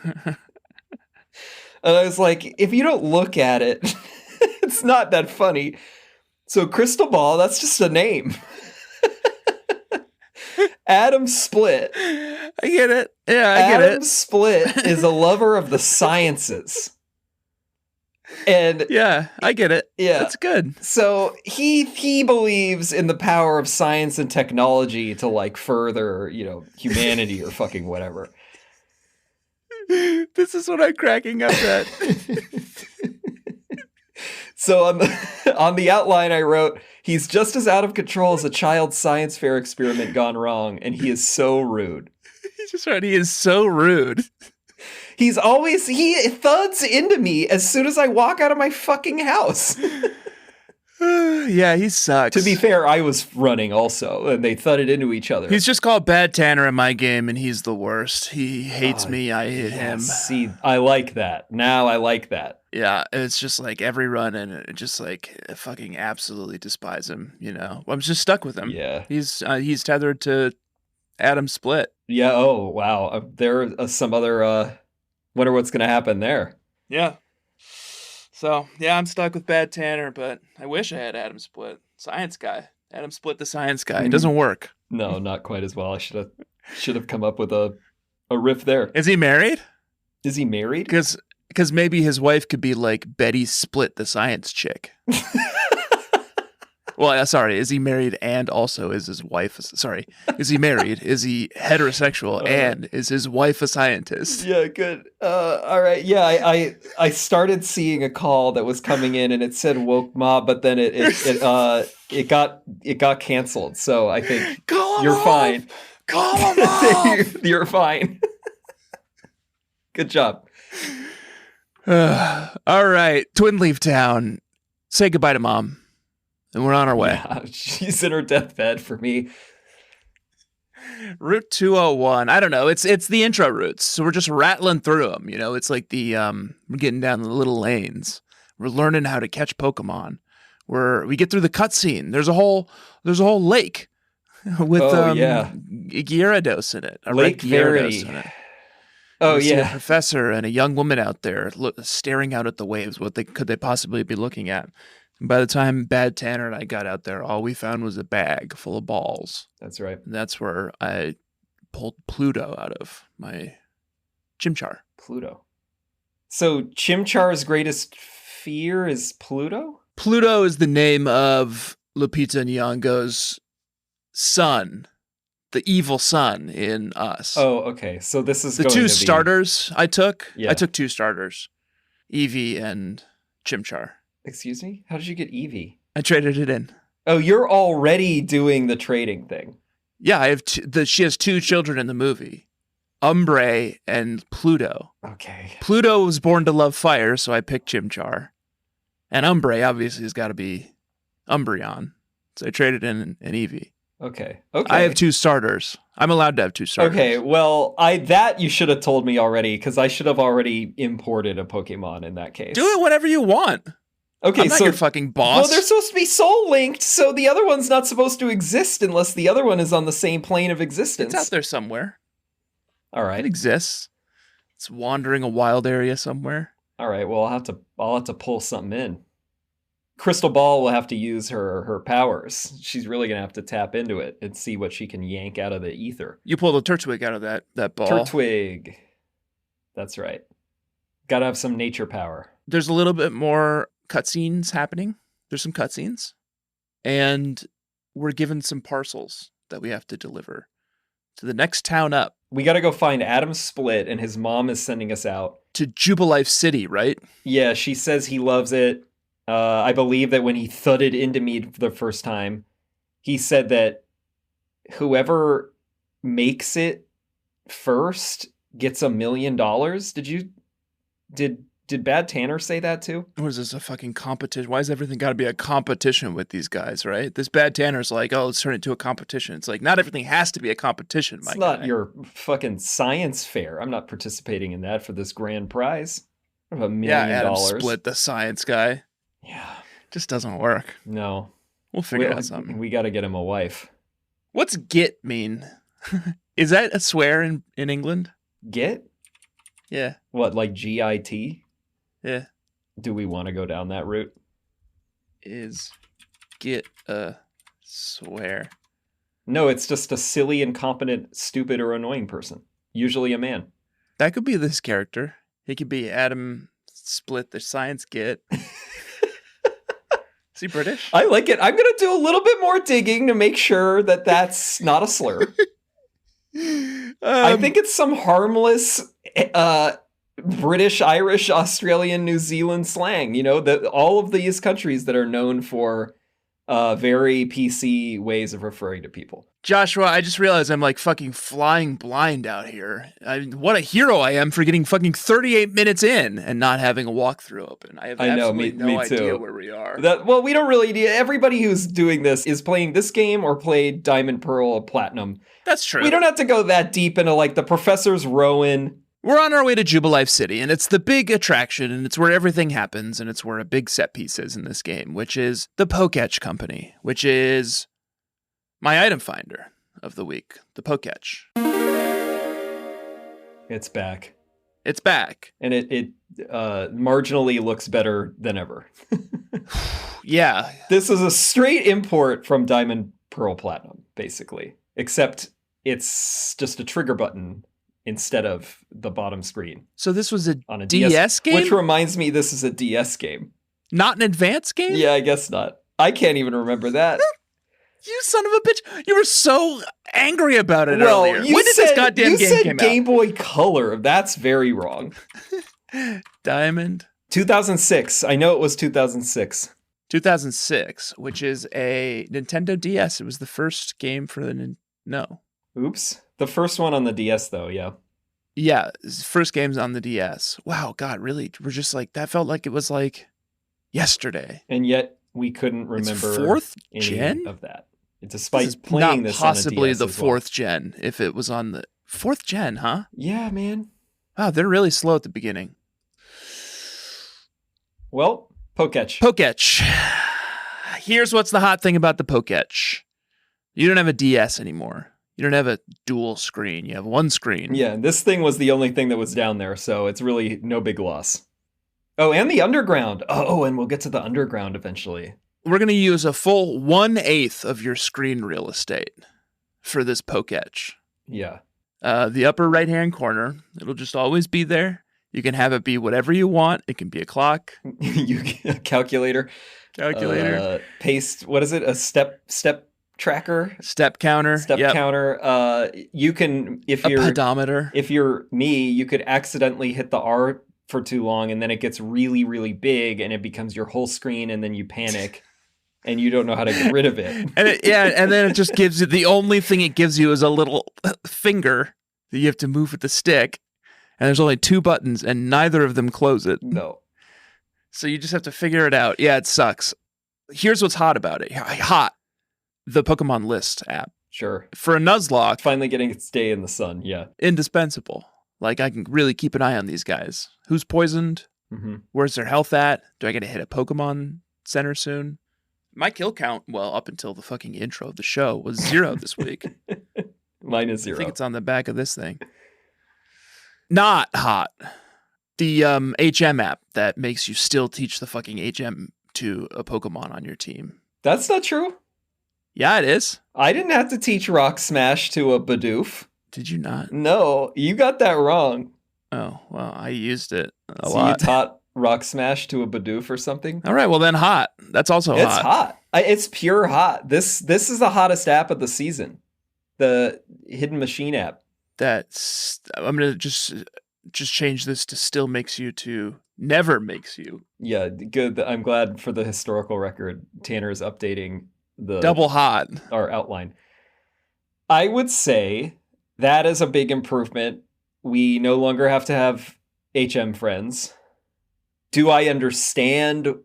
Speaker 2: And I was like, if you don't look at it, it's not that funny. So Crystal Ball, that's just a name. Adam Split.
Speaker 1: I get it. Yeah, I get it.
Speaker 2: Adam Split is a lover of the sciences. And
Speaker 1: yeah, I get it.
Speaker 2: Yeah.
Speaker 1: That's good.
Speaker 2: So he believes in the power of science and technology to like further, humanity or fucking whatever.
Speaker 1: This is what I'm cracking up at.
Speaker 2: So on the outline I wrote, he's just as out of control as a child science fair experiment gone wrong, and he is so rude.
Speaker 1: He's just right. He is so rude.
Speaker 2: He thuds into me as soon as I walk out of my fucking house.
Speaker 1: Yeah, he sucks.
Speaker 2: To be fair, I was running also, and they thudded into each other.
Speaker 1: He's just called Bad Tanner in my game, and he's the worst. He hates me. I hate him.
Speaker 2: See, I like that. Now I like that.
Speaker 1: Yeah, it's just like every run, and it just like I fucking absolutely despise him. I'm just stuck with him.
Speaker 2: Yeah,
Speaker 1: he's tethered to Adam Split.
Speaker 2: Yeah. Oh wow. There are some other. Wonder what's gonna happen there.
Speaker 1: Yeah. So, yeah, I'm stuck with Bad Tanner, but I wish I had Adam Split. Science guy. Adam Split, the science guy. It doesn't work.
Speaker 2: No, not quite as well. I should have come up with a riff there.
Speaker 1: Is he married?
Speaker 2: Is he married?
Speaker 1: Because maybe his wife could be like Betty Split, the science chick. Well, sorry, is he married and also is his wife... Sorry, is he married? Is he heterosexual and is his wife a scientist?
Speaker 2: Yeah, good. All right, yeah, I started seeing a call that was coming in and it said woke mob, but then it got canceled. So I think you're fine.
Speaker 1: Call him off!
Speaker 2: You're fine. Good job.
Speaker 1: All right, Twinleaf Town. Say goodbye to Mom. And we're on our way.
Speaker 2: Yeah, she's in her deathbed for me.
Speaker 1: Route 201. I don't know. It's the intro routes. So we're just rattling through them. It's like we're getting down the little lanes. We're learning how to catch Pokemon. We get through the cutscene. There's a whole lake with Gyarados in it.
Speaker 2: Lake Verity.
Speaker 1: In it.
Speaker 2: Oh,
Speaker 1: a professor and a young woman out there staring out at the waves. What could they possibly be looking at? By the time Bad Tanner and I got out there, all we found was a bag full of balls.
Speaker 2: That's right.
Speaker 1: And that's where I pulled Pluto out of my Chimchar.
Speaker 2: Pluto. So Chimchar's greatest fear is Pluto?
Speaker 1: Pluto is the name of Lupita Nyong'o's son, the evil son in Us.
Speaker 2: Oh, okay. So this is
Speaker 1: the
Speaker 2: going
Speaker 1: two
Speaker 2: to
Speaker 1: starters I took.
Speaker 2: Yeah.
Speaker 1: I took two starters, Eevee and Chimchar.
Speaker 2: Excuse me? How did you get Eevee?
Speaker 1: I traded it in.
Speaker 2: Oh, you're already doing the trading thing.
Speaker 1: Yeah, I have she has two children in the movie, Umbre and Pluto.
Speaker 2: Okay.
Speaker 1: Pluto was born to love fire, so I picked Chimchar. And Umbre obviously has got to be Umbreon. So I traded in an Eevee.
Speaker 2: Okay.
Speaker 1: I have two starters. I'm allowed to have two starters.
Speaker 2: Okay, well, that you should have told me already, because I should have already imported a Pokemon in that case.
Speaker 1: Do it whenever you want.
Speaker 2: Okay,
Speaker 1: I'm not
Speaker 2: so
Speaker 1: your fucking boss.
Speaker 2: well, they're supposed to be soul linked, so the other one's not supposed to exist unless the other one is on the same plane of existence.
Speaker 1: It's out there somewhere.
Speaker 2: All
Speaker 1: It
Speaker 2: right.
Speaker 1: exists. It's wandering a wild area somewhere.
Speaker 2: All right. Well, I'll have to pull something in. Crystal Ball will have to use her powers. She's really gonna have to tap into it and see what she can yank out of the ether.
Speaker 1: You pull the Turtwig out of that ball.
Speaker 2: Turtwig. That's right. Gotta have some nature power.
Speaker 1: There's a little bit more cutscenes happening. There's some cutscenes. And we're given some parcels that we have to deliver to the next town up.
Speaker 2: We gotta go find Adam Split, and his mom is sending us out.
Speaker 1: To Jubilife City, right?
Speaker 2: Yeah, she says he loves it. I believe that when he thudded into me the first time, he said that whoever makes it first gets $1 million. Did Bad Tanner say that too?
Speaker 1: Or is this a fucking competition? Why has everything got to be a competition with these guys, right? This Bad Tanner's like, oh, let's turn it into a competition. It's like, not everything has to be a competition,
Speaker 2: It's not your fucking science fair. I'm not participating in that for this grand prize of $1 million.
Speaker 1: Yeah, Adam Split, the science guy.
Speaker 2: Yeah.
Speaker 1: Just doesn't work.
Speaker 2: No.
Speaker 1: We'll figure out something.
Speaker 2: We got to get him a wife.
Speaker 1: What's git mean? Is that a swear in England?
Speaker 2: Get?
Speaker 1: Yeah.
Speaker 2: What, like GIT?
Speaker 1: Yeah.
Speaker 2: Do we want to go down that route?
Speaker 1: Is get a swear?
Speaker 2: No, it's just a silly, incompetent, stupid, or annoying person. Usually a man.
Speaker 1: That could be this character. He could be Adam Split, the science git. Is he British?
Speaker 2: I like it. I'm going to do a little bit more digging to make sure that that's not a slur. I think it's some harmless British, Irish, Australian, New Zealand slang. You know, all of these countries that are known for very PC ways of referring to people.
Speaker 1: Joshua, I just realized I'm like fucking flying blind out here. What a hero I am for getting fucking 38 minutes in and not having a walkthrough open. I have absolutely no idea where we are.
Speaker 2: Well, we don't really need. Everybody who's doing this is playing this game or played Diamond, Pearl, or Platinum.
Speaker 1: That's true.
Speaker 2: We don't have to go that deep into like the Professor's Rowan.
Speaker 1: We're on our way to Jubilife City, and it's the big attraction, and it's where everything happens, and it's where a big set piece is in this game, which is the Poketch Company, which is my item finder of the week, the Poketch.
Speaker 2: It's back.
Speaker 1: It's back.
Speaker 2: And it marginally looks better than ever.
Speaker 1: Yeah.
Speaker 2: This is a straight import from Diamond, Pearl, Platinum, basically. Except it's just a trigger button instead of the bottom screen.
Speaker 1: So this was
Speaker 2: on a
Speaker 1: DS game?
Speaker 2: Which reminds me, this is a DS game.
Speaker 1: Not an advanced game?
Speaker 2: Yeah, I guess not. I can't even remember that.
Speaker 1: You son of a bitch. You were so angry about it earlier. When did this goddamn game come out?
Speaker 2: Game Boy Color. That's very wrong.
Speaker 1: Diamond?
Speaker 2: 2006. I know it was 2006.
Speaker 1: 2006, which is a Nintendo DS. It was the first game for the... No.
Speaker 2: Oops. The first one on the DS, though, yeah.
Speaker 1: Yeah, first game's on the DS. Wow, God, really? We're just like... That felt like it was like yesterday.
Speaker 2: And yet we couldn't remember
Speaker 1: fourth
Speaker 2: any
Speaker 1: gen
Speaker 2: of that. Despite playing this on a DS
Speaker 1: possibly the
Speaker 2: as well.
Speaker 1: fourth gen, if it was on the... Fourth gen, huh?
Speaker 2: Yeah, man.
Speaker 1: Wow, they're really slow at the beginning.
Speaker 2: Well, Poketch.
Speaker 1: Poketch. Here's what's the hot thing about the Poketch. You don't have a DS anymore. You don't have a dual screen. You have one screen.
Speaker 2: Yeah, this thing was the only thing that was down there, so it's really no big loss. Oh, and the underground. Oh, and we'll get to the underground eventually.
Speaker 1: We're going to use a full 1/8 of your screen real estate for this Poketch.
Speaker 2: Yeah.
Speaker 1: The upper right-hand corner, it'll just always be there. You can have it be whatever you want. It can be a clock.
Speaker 2: A calculator. Paste, what is it? A step tracker?
Speaker 1: Step counter.
Speaker 2: Step counter. You can, if
Speaker 1: a
Speaker 2: you're...
Speaker 1: pedometer.
Speaker 2: If you're me, you could accidentally hit the R for too long, and then it gets really, really big, and it becomes your whole screen, and then you panic. And you don't know how to get rid of it.
Speaker 1: And then it just gives you, the only thing it gives you is a little finger that you have to move with the stick. And there's only 2 buttons, and neither of them close it.
Speaker 2: No.
Speaker 1: So you just have to figure it out. Yeah, it sucks. Here's what's hot about it. Hot. The Pokemon List app.
Speaker 2: Sure.
Speaker 1: For a Nuzlocke.
Speaker 2: Finally getting its day in the sun, yeah.
Speaker 1: Indispensable. Like, I can really keep an eye on these guys. Who's poisoned?
Speaker 2: Mm-hmm.
Speaker 1: Where's their health at? Do I get to hit a Pokemon Center soon? My kill count, well, up until the fucking intro of the show, was 0 this week.
Speaker 2: Mine is
Speaker 1: I
Speaker 2: 0.
Speaker 1: think it's on the back of this thing. Not hot. The HM app that makes you still teach the fucking HM to a Pokemon on your team.
Speaker 2: That's not true.
Speaker 1: Yeah, it is.
Speaker 2: I didn't have to teach Rock Smash to a Bidoof.
Speaker 1: Did you not?
Speaker 2: No, you got that wrong.
Speaker 1: Oh, well, I used it a
Speaker 2: So
Speaker 1: lot.
Speaker 2: you taught Rock Smash to a Bidoof or something?
Speaker 1: All right, well then hot. That's also hot.
Speaker 2: It's hot. It's pure hot. This is the hottest app of the season. The Hidden Machine app.
Speaker 1: I'm going to just change this to still makes you to never makes you.
Speaker 2: Yeah, good. I'm glad for the historical record. Tanner is updating the
Speaker 1: Double hot.
Speaker 2: our outline. I would say that is a big improvement. We no longer have to have HM friends. Do I understand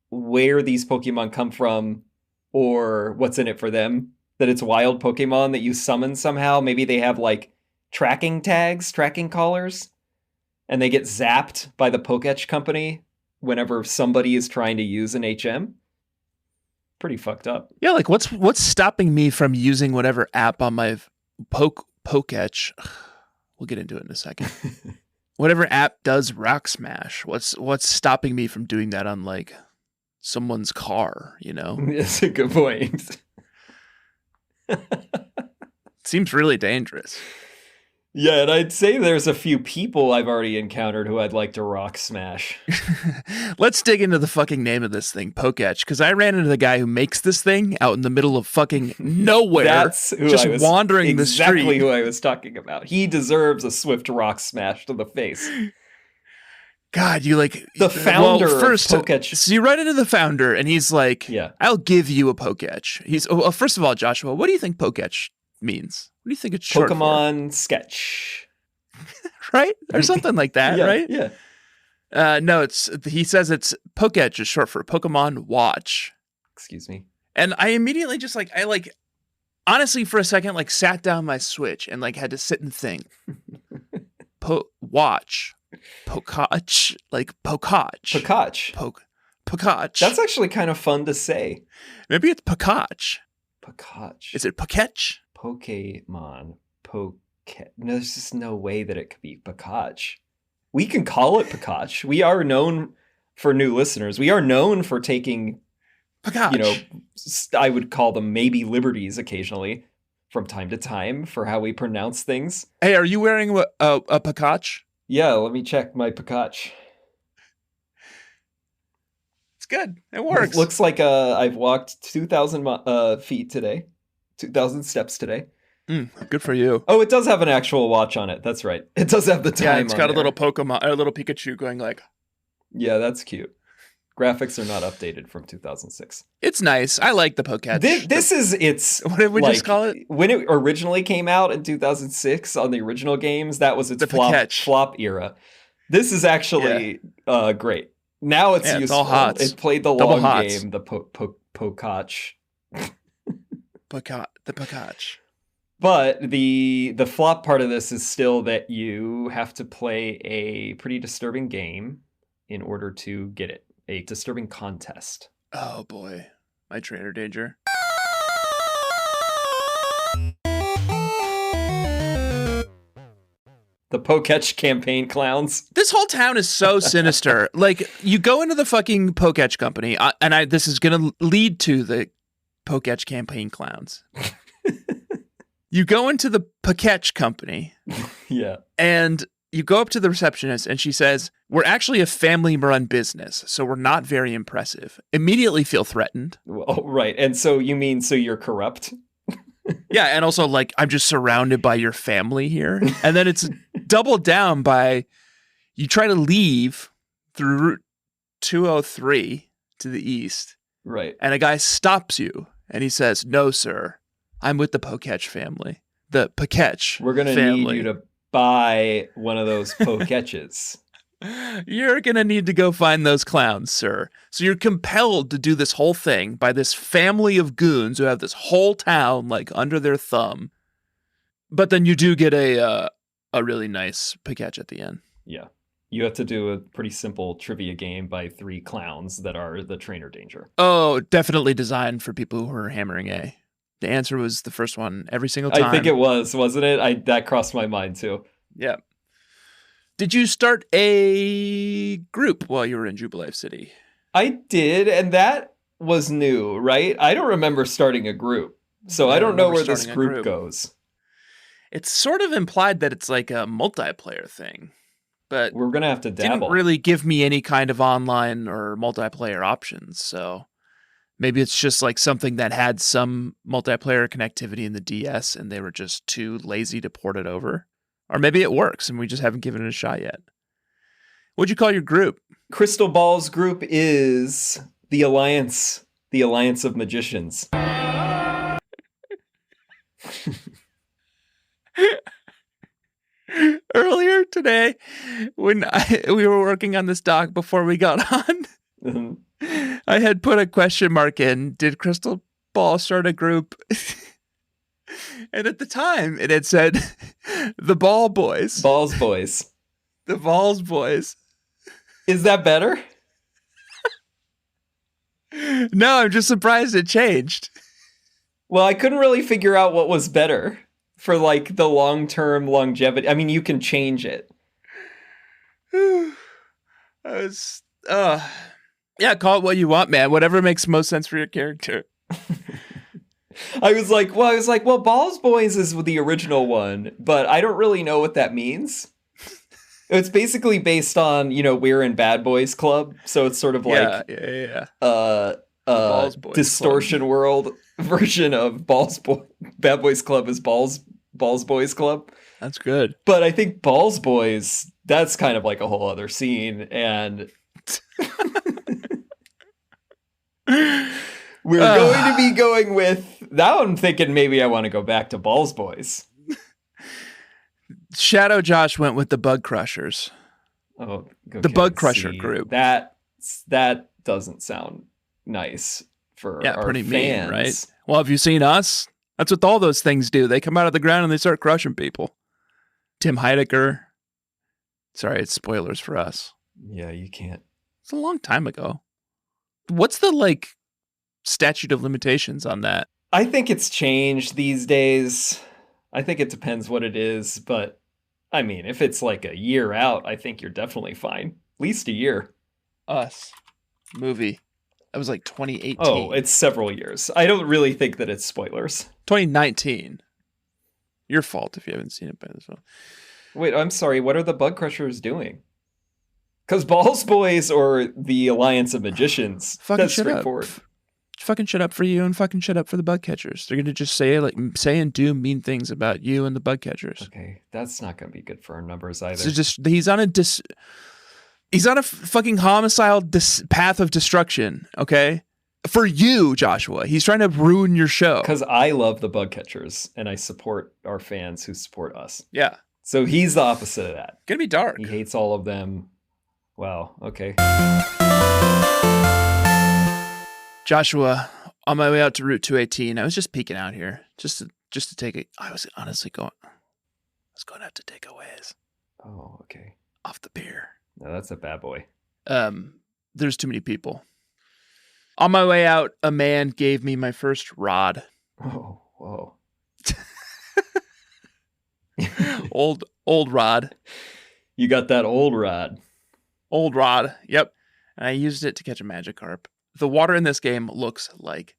Speaker 2: where these Pokemon come from or what's in it for them? That it's wild Pokemon that you summon somehow? Maybe they have like tracking tags, tracking collars, and they get zapped by the Poketch company whenever somebody is trying to use an HM. Pretty fucked up.
Speaker 1: Yeah, like what's stopping me from using whatever app on my Poketch? We'll get into it in a second. Whatever app does Rock Smash, what's stopping me from doing that on like someone's car, you know?
Speaker 2: That's a good point.
Speaker 1: Seems really dangerous.
Speaker 2: Yeah, and I'd say there's a few people I've already encountered who I'd like to Rock Smash.
Speaker 1: Let's dig into the fucking name of this thing, Poketch, because I ran into the guy who makes this thing out in the middle of fucking nowhere.
Speaker 2: That's who
Speaker 1: just
Speaker 2: I was
Speaker 1: wandering the street.
Speaker 2: Exactly who I was talking about. He deserves a swift Rock Smash to the face.
Speaker 1: God, you like
Speaker 2: The founder
Speaker 1: well, first,
Speaker 2: of Poketch.
Speaker 1: So you run into the founder, and he's like,
Speaker 2: Yeah.
Speaker 1: I'll give you a Poketch. Well, first of all, Joshua, what do you think Poketch means? What do you think it's short
Speaker 2: Pokemon Sketch.
Speaker 1: for? Right? Or something like that,
Speaker 2: Yeah,
Speaker 1: right?
Speaker 2: Yeah.
Speaker 1: No, he says it's Poketch is short for Pokemon Watch.
Speaker 2: Excuse me.
Speaker 1: And I immediately just honestly for a second, like sat down my Switch and like had to sit and think. Watch. Pokotch. Like Pokotch.
Speaker 2: Pokotch.
Speaker 1: Pokotch.
Speaker 2: That's actually kind of fun to say.
Speaker 1: Maybe it's Pokotch.
Speaker 2: Pokotch.
Speaker 1: Is it Poketch?
Speaker 2: Pokemon. No, there's just no way that it could be Pokotch. We can call it Pokotch. We are known, for new listeners, we are known for taking,
Speaker 1: Pokotch.
Speaker 2: I would call them maybe liberties occasionally from time to time for how we pronounce things.
Speaker 1: Hey, are you wearing a Pokotch?
Speaker 2: Yeah, let me check my Pokotch.
Speaker 1: It's good. It works.
Speaker 2: It looks like I've walked 2,000 feet today. 2,000 steps today.
Speaker 1: Good for you.
Speaker 2: Oh, it does have an actual watch on it. That's right. It does have the time.
Speaker 1: Yeah, it's got
Speaker 2: on
Speaker 1: a little Pokemon, a little Pikachu going like.
Speaker 2: Yeah, that's cute. Graphics are not updated from 2006.
Speaker 1: It's nice. I like the Poketch.
Speaker 2: This is its.
Speaker 1: What did we just call it?
Speaker 2: When it originally came out in 2006 on the original games, that was its
Speaker 1: The Poketch.
Speaker 2: flop era. This is actually great. Now it's useful.
Speaker 1: It's all hots.
Speaker 2: It played the
Speaker 1: Double
Speaker 2: long
Speaker 1: hots.
Speaker 2: game, the Pokotch.
Speaker 1: The Pokotch.
Speaker 2: But the flop part of this is still that you have to play a pretty disturbing game in order to get it. A disturbing contest.
Speaker 1: Oh boy, my trainer danger.
Speaker 2: The Poketch campaign clowns.
Speaker 1: This whole town is so sinister. Like, you go into the fucking Poketch company, and this is going to lead to the Poketch campaign clowns. You go into the Poketch company.
Speaker 2: Yeah.
Speaker 1: And you go up to the receptionist, and she says, "We're actually a family-run business, so we're not very impressive." Immediately feel threatened.
Speaker 2: Well, right. And so you're corrupt?
Speaker 1: Yeah, and also, like, I'm just surrounded by your family here. And then it's doubled down by, you try to leave through Route 203 to the east.
Speaker 2: Right.
Speaker 1: And a guy stops you, and he says, "No, sir, I'm with the Poketch family. The Poketch
Speaker 2: We're going to
Speaker 1: family.
Speaker 2: need you to buy one of those Poketches."
Speaker 1: You're going to need to go find those clowns, sir. So you're compelled to do this whole thing by this family of goons who have this whole town like under their thumb. But then you do get a really nice Poketch at the end.
Speaker 2: Yeah. You have to do a pretty simple trivia game by 3 clowns that are the trainer danger.
Speaker 1: Oh, definitely designed for people who are hammering A. The answer was the first one every single time.
Speaker 2: I think it was, wasn't it? That crossed my mind too.
Speaker 1: Yeah. Did you start a group while you were in Jubilife City?
Speaker 2: I did, and that was new, right? I don't remember starting a group. So I don't know where this group goes.
Speaker 1: It's sort of implied that it's like a multiplayer thing, but
Speaker 2: we're going to have to dabble.
Speaker 1: Didn't really give me any kind of online or multiplayer options, so maybe it's just like something that had some multiplayer connectivity in the DS and they were just too lazy to port it over. Or maybe it works and we just haven't given it a shot yet. What'd you call your group?
Speaker 2: Crystal Ball's group is the Alliance of Magicians.
Speaker 1: Earlier today, when we were working on this doc before we got on, I had put a question mark in, did Crystal Ball start a group? And at the time, it had said, the Ball Boys.
Speaker 2: Balls Boys.
Speaker 1: The Balls Boys.
Speaker 2: Is that better?
Speaker 1: No, I'm just surprised it changed.
Speaker 2: Well, I couldn't really figure out what was better for like the long-term longevity. I mean, you can change it.
Speaker 1: Yeah, call it what you want, man. Whatever makes most sense for your character.
Speaker 2: I was like, well, Balls Boys is the original one, but I don't really know what that means. It's basically based on, We're in Bad Boys Club, so it's sort of like
Speaker 1: Balls Boys
Speaker 2: distortion
Speaker 1: Club.
Speaker 2: world version of Bad Boys Club is Balls Boys Club.
Speaker 1: That's good.
Speaker 2: But I think Balls Boys, that's kind of like a whole other scene, and we're going to be going with, now I'm thinking maybe I want to go back to Balls Boys.
Speaker 1: Shadow Josh went with the Bug Crushers.
Speaker 2: Oh, okay.
Speaker 1: The Bug Crusher group.
Speaker 2: That doesn't sound nice for our
Speaker 1: pretty
Speaker 2: fans.
Speaker 1: mean, right? Well, have you seen us? That's what all those things do. They come out of the ground and they start crushing people. Tim Heidecker. Sorry, it's spoilers for us.
Speaker 2: Yeah, you can't.
Speaker 1: It's a long time ago. What's the statute of limitations on that?
Speaker 2: I think it's changed these days. I think it depends what it is, but I mean, if it's like a year out, I think you're definitely fine. At least a year.
Speaker 1: Us. Movie. That was like 2018.
Speaker 2: Oh, it's several years. I don't really think that it's spoilers.
Speaker 1: 2019. Your fault if you haven't seen it by this one.
Speaker 2: Wait, I'm sorry. What are the Bug Crushers doing? Because Balls Boys or the Alliance of Magicians,
Speaker 1: fucking
Speaker 2: that's
Speaker 1: shut
Speaker 2: straightforward.
Speaker 1: Up. Fucking shut up for you and fucking shut up for the Bug Catchers. They're going to just say and do mean things about you and the Bug Catchers.
Speaker 2: Okay, that's not going to be good for our numbers either.
Speaker 1: So he's on a fucking homicidal path of destruction, okay? For you, Joshua. He's trying to ruin your show.
Speaker 2: Because I love the Bug Catchers, and I support our fans who support us.
Speaker 1: Yeah.
Speaker 2: So he's the opposite of that.
Speaker 1: Gonna be dark.
Speaker 2: He hates all of them. Wow, okay.
Speaker 1: Joshua, on my way out to Route 218, I was just peeking out here. Just to take it. I was honestly going out to take a whiz.
Speaker 2: Oh, okay.
Speaker 1: Off the pier.
Speaker 2: No, that's a bad boy.
Speaker 1: There's too many people. On my way out, a man gave me my first rod.
Speaker 2: Oh, whoa.
Speaker 1: old rod.
Speaker 2: You got that old rod.
Speaker 1: Old rod. Yep. And I used it to catch a Magikarp. The water in this game looks like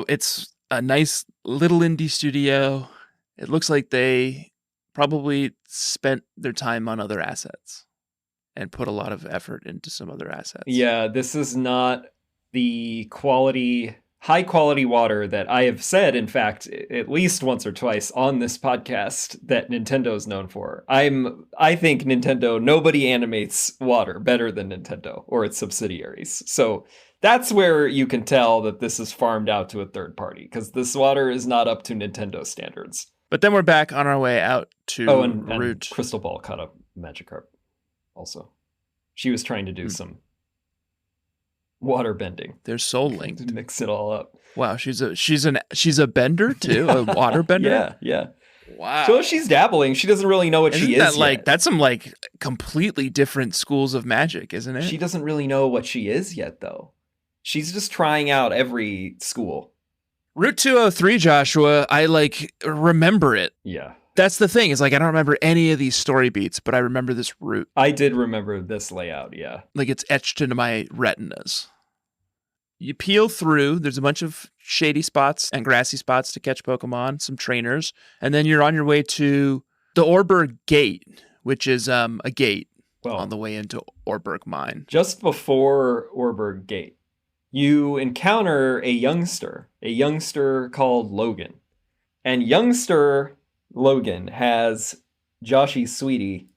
Speaker 1: it's a nice little indie studio. It looks like they probably spent their time on other assets and put a lot of effort into some other assets.
Speaker 2: Yeah, this is not the high quality water that I have said, in fact, at least once or twice on this podcast that Nintendo is known for. I think Nintendo, nobody animates water better than Nintendo or its subsidiaries. So that's where you can tell that this is farmed out to a third party, because this water is not up to Nintendo standards.
Speaker 1: But then we're back on our way out to
Speaker 2: and Crystal Ball caught a Magikarp also. She was trying to do some water bending.
Speaker 1: They're soul linked.
Speaker 2: Mix it all up.
Speaker 1: Wow, she's a bender too, a water bender.
Speaker 2: Yeah.
Speaker 1: Wow.
Speaker 2: So she's dabbling. She doesn't really know what
Speaker 1: Isn't
Speaker 2: she
Speaker 1: that
Speaker 2: is
Speaker 1: like
Speaker 2: yet.
Speaker 1: that's some like completely different schools of magic, isn't it?
Speaker 2: She doesn't really know what she is yet, though. She's just trying out every school.
Speaker 1: Route 203, Joshua, I like remember it.
Speaker 2: Yeah.
Speaker 1: That's the thing. Is like I don't remember any of these story beats, but I remember this route.
Speaker 2: I did remember this layout, yeah.
Speaker 1: Like it's etched into my retinas. You peel through, there's a bunch of shady spots and grassy spots to catch Pokemon, some trainers, and then you're on your way to the Orberg Gate, which is a gate on the way into Orberg Mine.
Speaker 2: Just before Orberg Gate, you encounter a youngster called Logan. And youngster Logan has Joshy's sweetie,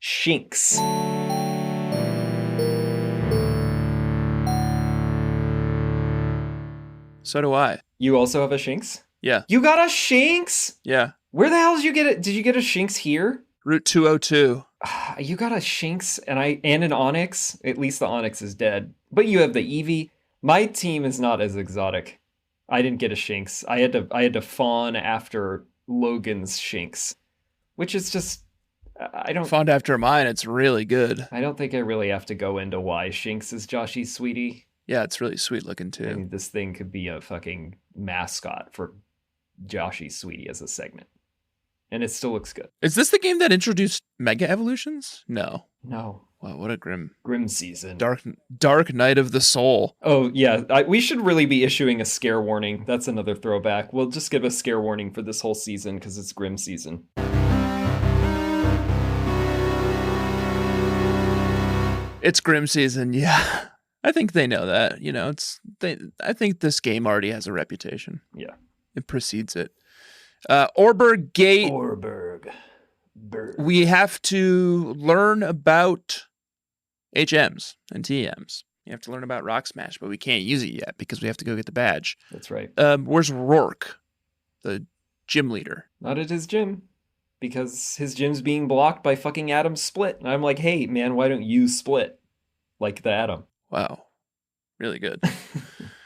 Speaker 2: Shinx.
Speaker 1: So do I.
Speaker 2: You also have a Shinx?
Speaker 1: Yeah.
Speaker 2: You got a Shinx?
Speaker 1: Yeah.
Speaker 2: Where the hell did you get it? Did you get a Shinx here?
Speaker 1: Route 202.
Speaker 2: You got a Shinx and an Onyx. At least the Onyx is dead. But you have the Eevee. My team is not as exotic. I didn't get a Shinx. I had to fawn after Logan's Shinx, which is just I don't
Speaker 1: Fawned after mine. It's really good.
Speaker 2: I don't think I really have to go into why Shinx is Joshy's sweetie.
Speaker 1: Yeah, it's really sweet looking
Speaker 2: I
Speaker 1: too.
Speaker 2: mean, this thing could be a fucking mascot for Joshy's sweetie as a segment. And it still looks good.
Speaker 1: Is this the game that introduced Mega Evolutions? No.
Speaker 2: No.
Speaker 1: Wow, what a grim
Speaker 2: season.
Speaker 1: Dark Night of the Soul.
Speaker 2: Oh, yeah. We should really be issuing a scare warning. That's another throwback. We'll just give a scare warning for this whole season because it's Grim season.
Speaker 1: It's Grim season, yeah. I think they know that. You know, I think this game already has a reputation.
Speaker 2: Yeah.
Speaker 1: It precedes it. Orberg Gate.
Speaker 2: Orberg.
Speaker 1: We have to learn about HMs and TMs. You have to learn about Rock Smash, but we can't use it yet because we have to go get the badge.
Speaker 2: That's right.
Speaker 1: Where's Rourke, the gym leader?
Speaker 2: Not at his gym, because his gym's being blocked by fucking Adam's Split. And I'm like, hey, man, why don't you split like the Atom?
Speaker 1: Wow. Really good.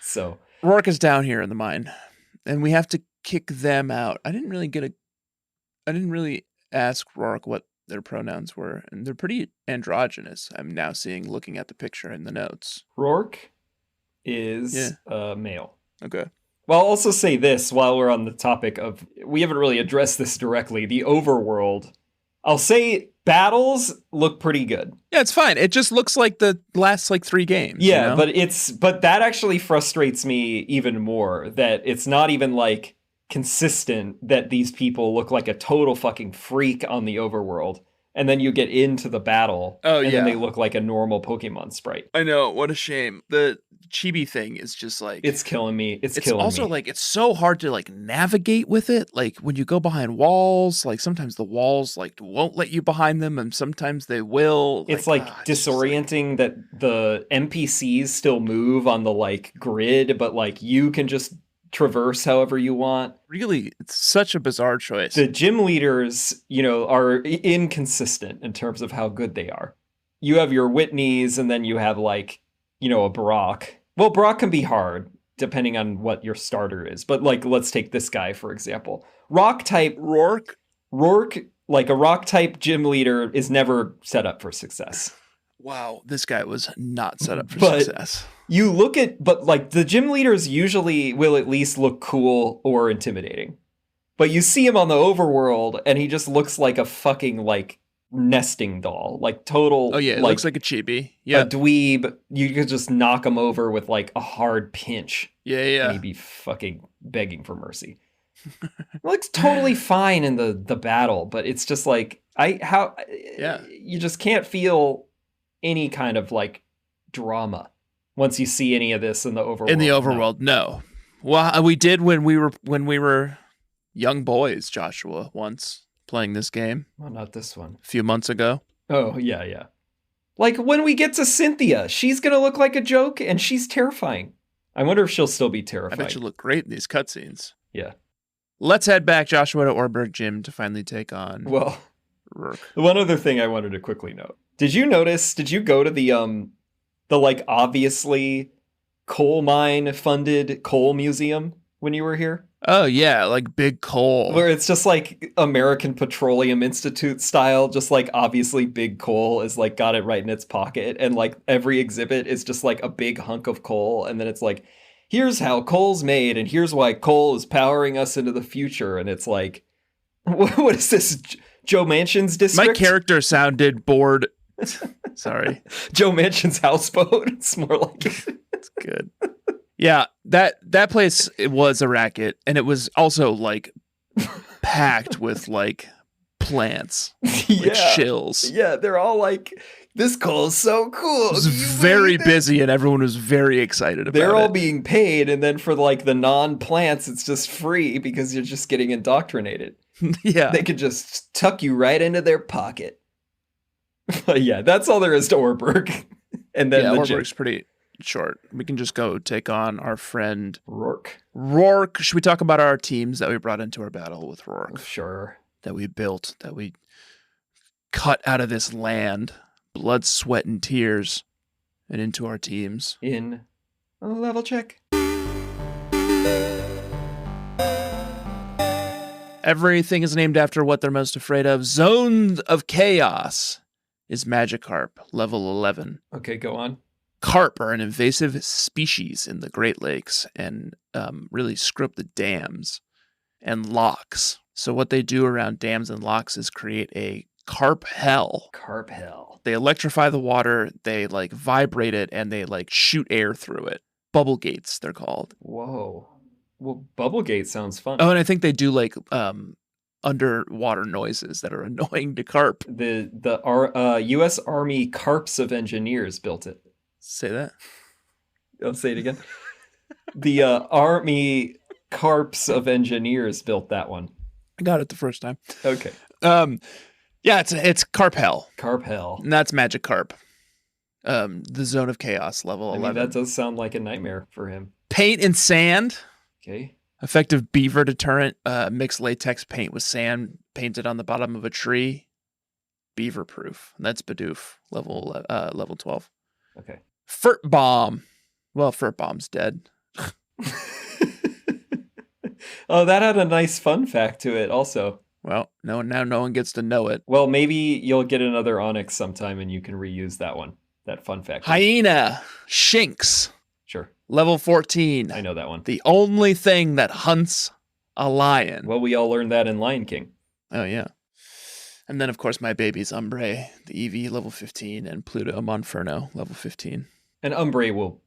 Speaker 2: So
Speaker 1: Rourke is down here in the mine, and we have to kick them out. I didn't really ask Rourke what their pronouns were, and they're pretty androgynous. I'm now looking at the picture in the notes.
Speaker 2: Rourke is male.
Speaker 1: Okay.
Speaker 2: Well, I'll also say this while we're on the topic of, we haven't really addressed this directly, the overworld. I'll say battles look pretty good.
Speaker 1: Yeah, it's fine. It just looks like the last 3 games.
Speaker 2: Yeah,
Speaker 1: you know?
Speaker 2: but that actually frustrates me even more, that it's not even like consistent that these people look like a total fucking freak on the overworld, and then you get into the battle and then they look like a normal Pokemon sprite.
Speaker 1: I know, what a shame. The chibi thing is just like,
Speaker 2: it's killing me. It's killing
Speaker 1: also
Speaker 2: me.
Speaker 1: like, it's so hard to like navigate with it. Like when you go behind walls, like sometimes the walls like won't let you behind them, and sometimes they will.
Speaker 2: It's like disorienting that the NPCs still move on the like grid, but like you can just traverse however you want.
Speaker 1: Really, it's such a bizarre choice.
Speaker 2: The gym leaders, are inconsistent in terms of how good they are. You have your Whitneys, and then you have like, a Brock. Well, Brock can be hard depending on what your starter is, but like, let's take this guy for example. Rourke, like a rock type gym leader, is never set up for success.
Speaker 1: Wow, this guy was not set up for success.
Speaker 2: You look at, but like the gym leaders usually will at least look cool or intimidating. But you see him on the overworld and he just looks like a fucking like nesting doll. Like total.
Speaker 1: Oh yeah, it looks like a chibi. Yeah.
Speaker 2: A dweeb. You could just knock him over with like a hard pinch.
Speaker 1: Yeah.
Speaker 2: And he'd be fucking begging for mercy. It looks totally fine in the battle, but it's just like you just can't feel any kind of like drama once you see any of this in the overworld.
Speaker 1: In the overworld, no. Well, we did when we were young boys, Joshua, once playing this game.
Speaker 2: Well, not this one.
Speaker 1: A few months ago.
Speaker 2: Oh, yeah. Like when we get to Cynthia, she's going to look like a joke and she's terrifying. I wonder if she'll still be terrifying.
Speaker 1: I bet she'll look great in these cutscenes.
Speaker 2: Yeah.
Speaker 1: Let's head back, Joshua, to Orberg Gym to finally take on Rourke.
Speaker 2: One other thing I wanted to quickly note. Did you go to the like obviously coal mine funded coal museum when you were here?
Speaker 1: Oh yeah, like big coal.
Speaker 2: Where it's just like American Petroleum Institute style, just like obviously big coal is like got it right in its pocket. And like every exhibit is just like a big hunk of coal. And then it's like, here's how coal's made, and here's why coal is powering us into the future. And it's like, what is this? Joe Manchin's district?
Speaker 1: My character sounded bored. Sorry.
Speaker 2: Joe Manchin's houseboat. It's more like it.
Speaker 1: It's good. Yeah, that place, it was a racket, and it was also like packed with like plants, like shills.
Speaker 2: Yeah, they're all like, this coal is so cool.
Speaker 1: It was very busy, and everyone was very excited about it.
Speaker 2: They're all being paid, and then for like the non-plants, it's just free because you're just getting indoctrinated.
Speaker 1: Yeah.
Speaker 2: They could just tuck you right into their pocket. Yeah, that's all there is to Orberg. And then
Speaker 1: Orberg's pretty short. We can just go take on our friend
Speaker 2: Rourke.
Speaker 1: Should we talk about our teams that we brought into our battle with Rourke?
Speaker 2: Sure.
Speaker 1: That we built, that we cut out of this land, blood, sweat, and tears, and into our teams.
Speaker 2: In a level check.
Speaker 1: Everything is named after what they're most afraid of. Zone of Chaos is Magikarp, level 11.
Speaker 2: Okay, go on.
Speaker 1: Carp are an invasive species in the Great Lakes and really screw up the dams and locks. So what they do around dams and locks is create a carp hell.
Speaker 2: Carp hell.
Speaker 1: They electrify the water, they like vibrate it, and they like shoot air through it. Bubble gates, they're called.
Speaker 2: Whoa. Well, Bubblegate sounds fun.
Speaker 1: Oh, and I think they do like underwater noises that are annoying to carp.
Speaker 2: The U.S. Army Carps of Engineers built it.
Speaker 1: Say that.
Speaker 2: I'll say it again. The Army Carps of Engineers built that one.
Speaker 1: I got it the first time.
Speaker 2: Okay.
Speaker 1: Yeah, it's Carp Hell.
Speaker 2: Carp Hell.
Speaker 1: And that's Magikarp. The Zone of Chaos, level 11.
Speaker 2: That does sound like a nightmare for him.
Speaker 1: Paint and sand.
Speaker 2: Okay.
Speaker 1: Effective beaver deterrent. Mix latex paint with sand painted on the bottom of a tree. Beaver proof. That's Bidoof, level 12.
Speaker 2: Okay.
Speaker 1: Furt Bomb. Well, Furt Bomb's dead.
Speaker 2: Oh, that had a nice fun fact to it also.
Speaker 1: Well, now no one gets to know it.
Speaker 2: Well, maybe you'll get another Onyx sometime and you can reuse that one. That fun fact.
Speaker 1: Hyena. Shinx.
Speaker 2: Sure.
Speaker 1: Level 14.
Speaker 2: I know that one.
Speaker 1: The only thing that hunts a lion.
Speaker 2: Well, we all learned that in Lion King.
Speaker 1: Oh, yeah. And then, of course, my babies, Umbre, the Eevee, level 15, and Pluto Monferno, level 15.
Speaker 2: And Umbre will...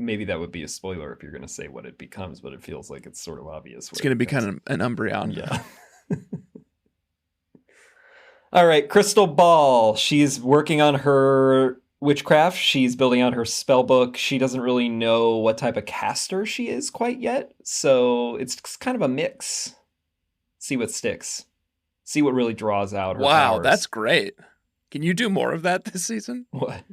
Speaker 2: Maybe that would be a spoiler if you're going to say what it becomes, but it feels like it's sort of obvious.
Speaker 1: It's going to be kind of an Umbreon.
Speaker 2: Yeah. All right, Crystal Ball. She's working on her witchcraft. She's building out her spell book. She doesn't really know what type of caster she is quite yet, so it's kind of a mix. See what sticks. See what really draws out her powers.
Speaker 1: That's great. Can you do more of that this season?
Speaker 2: What?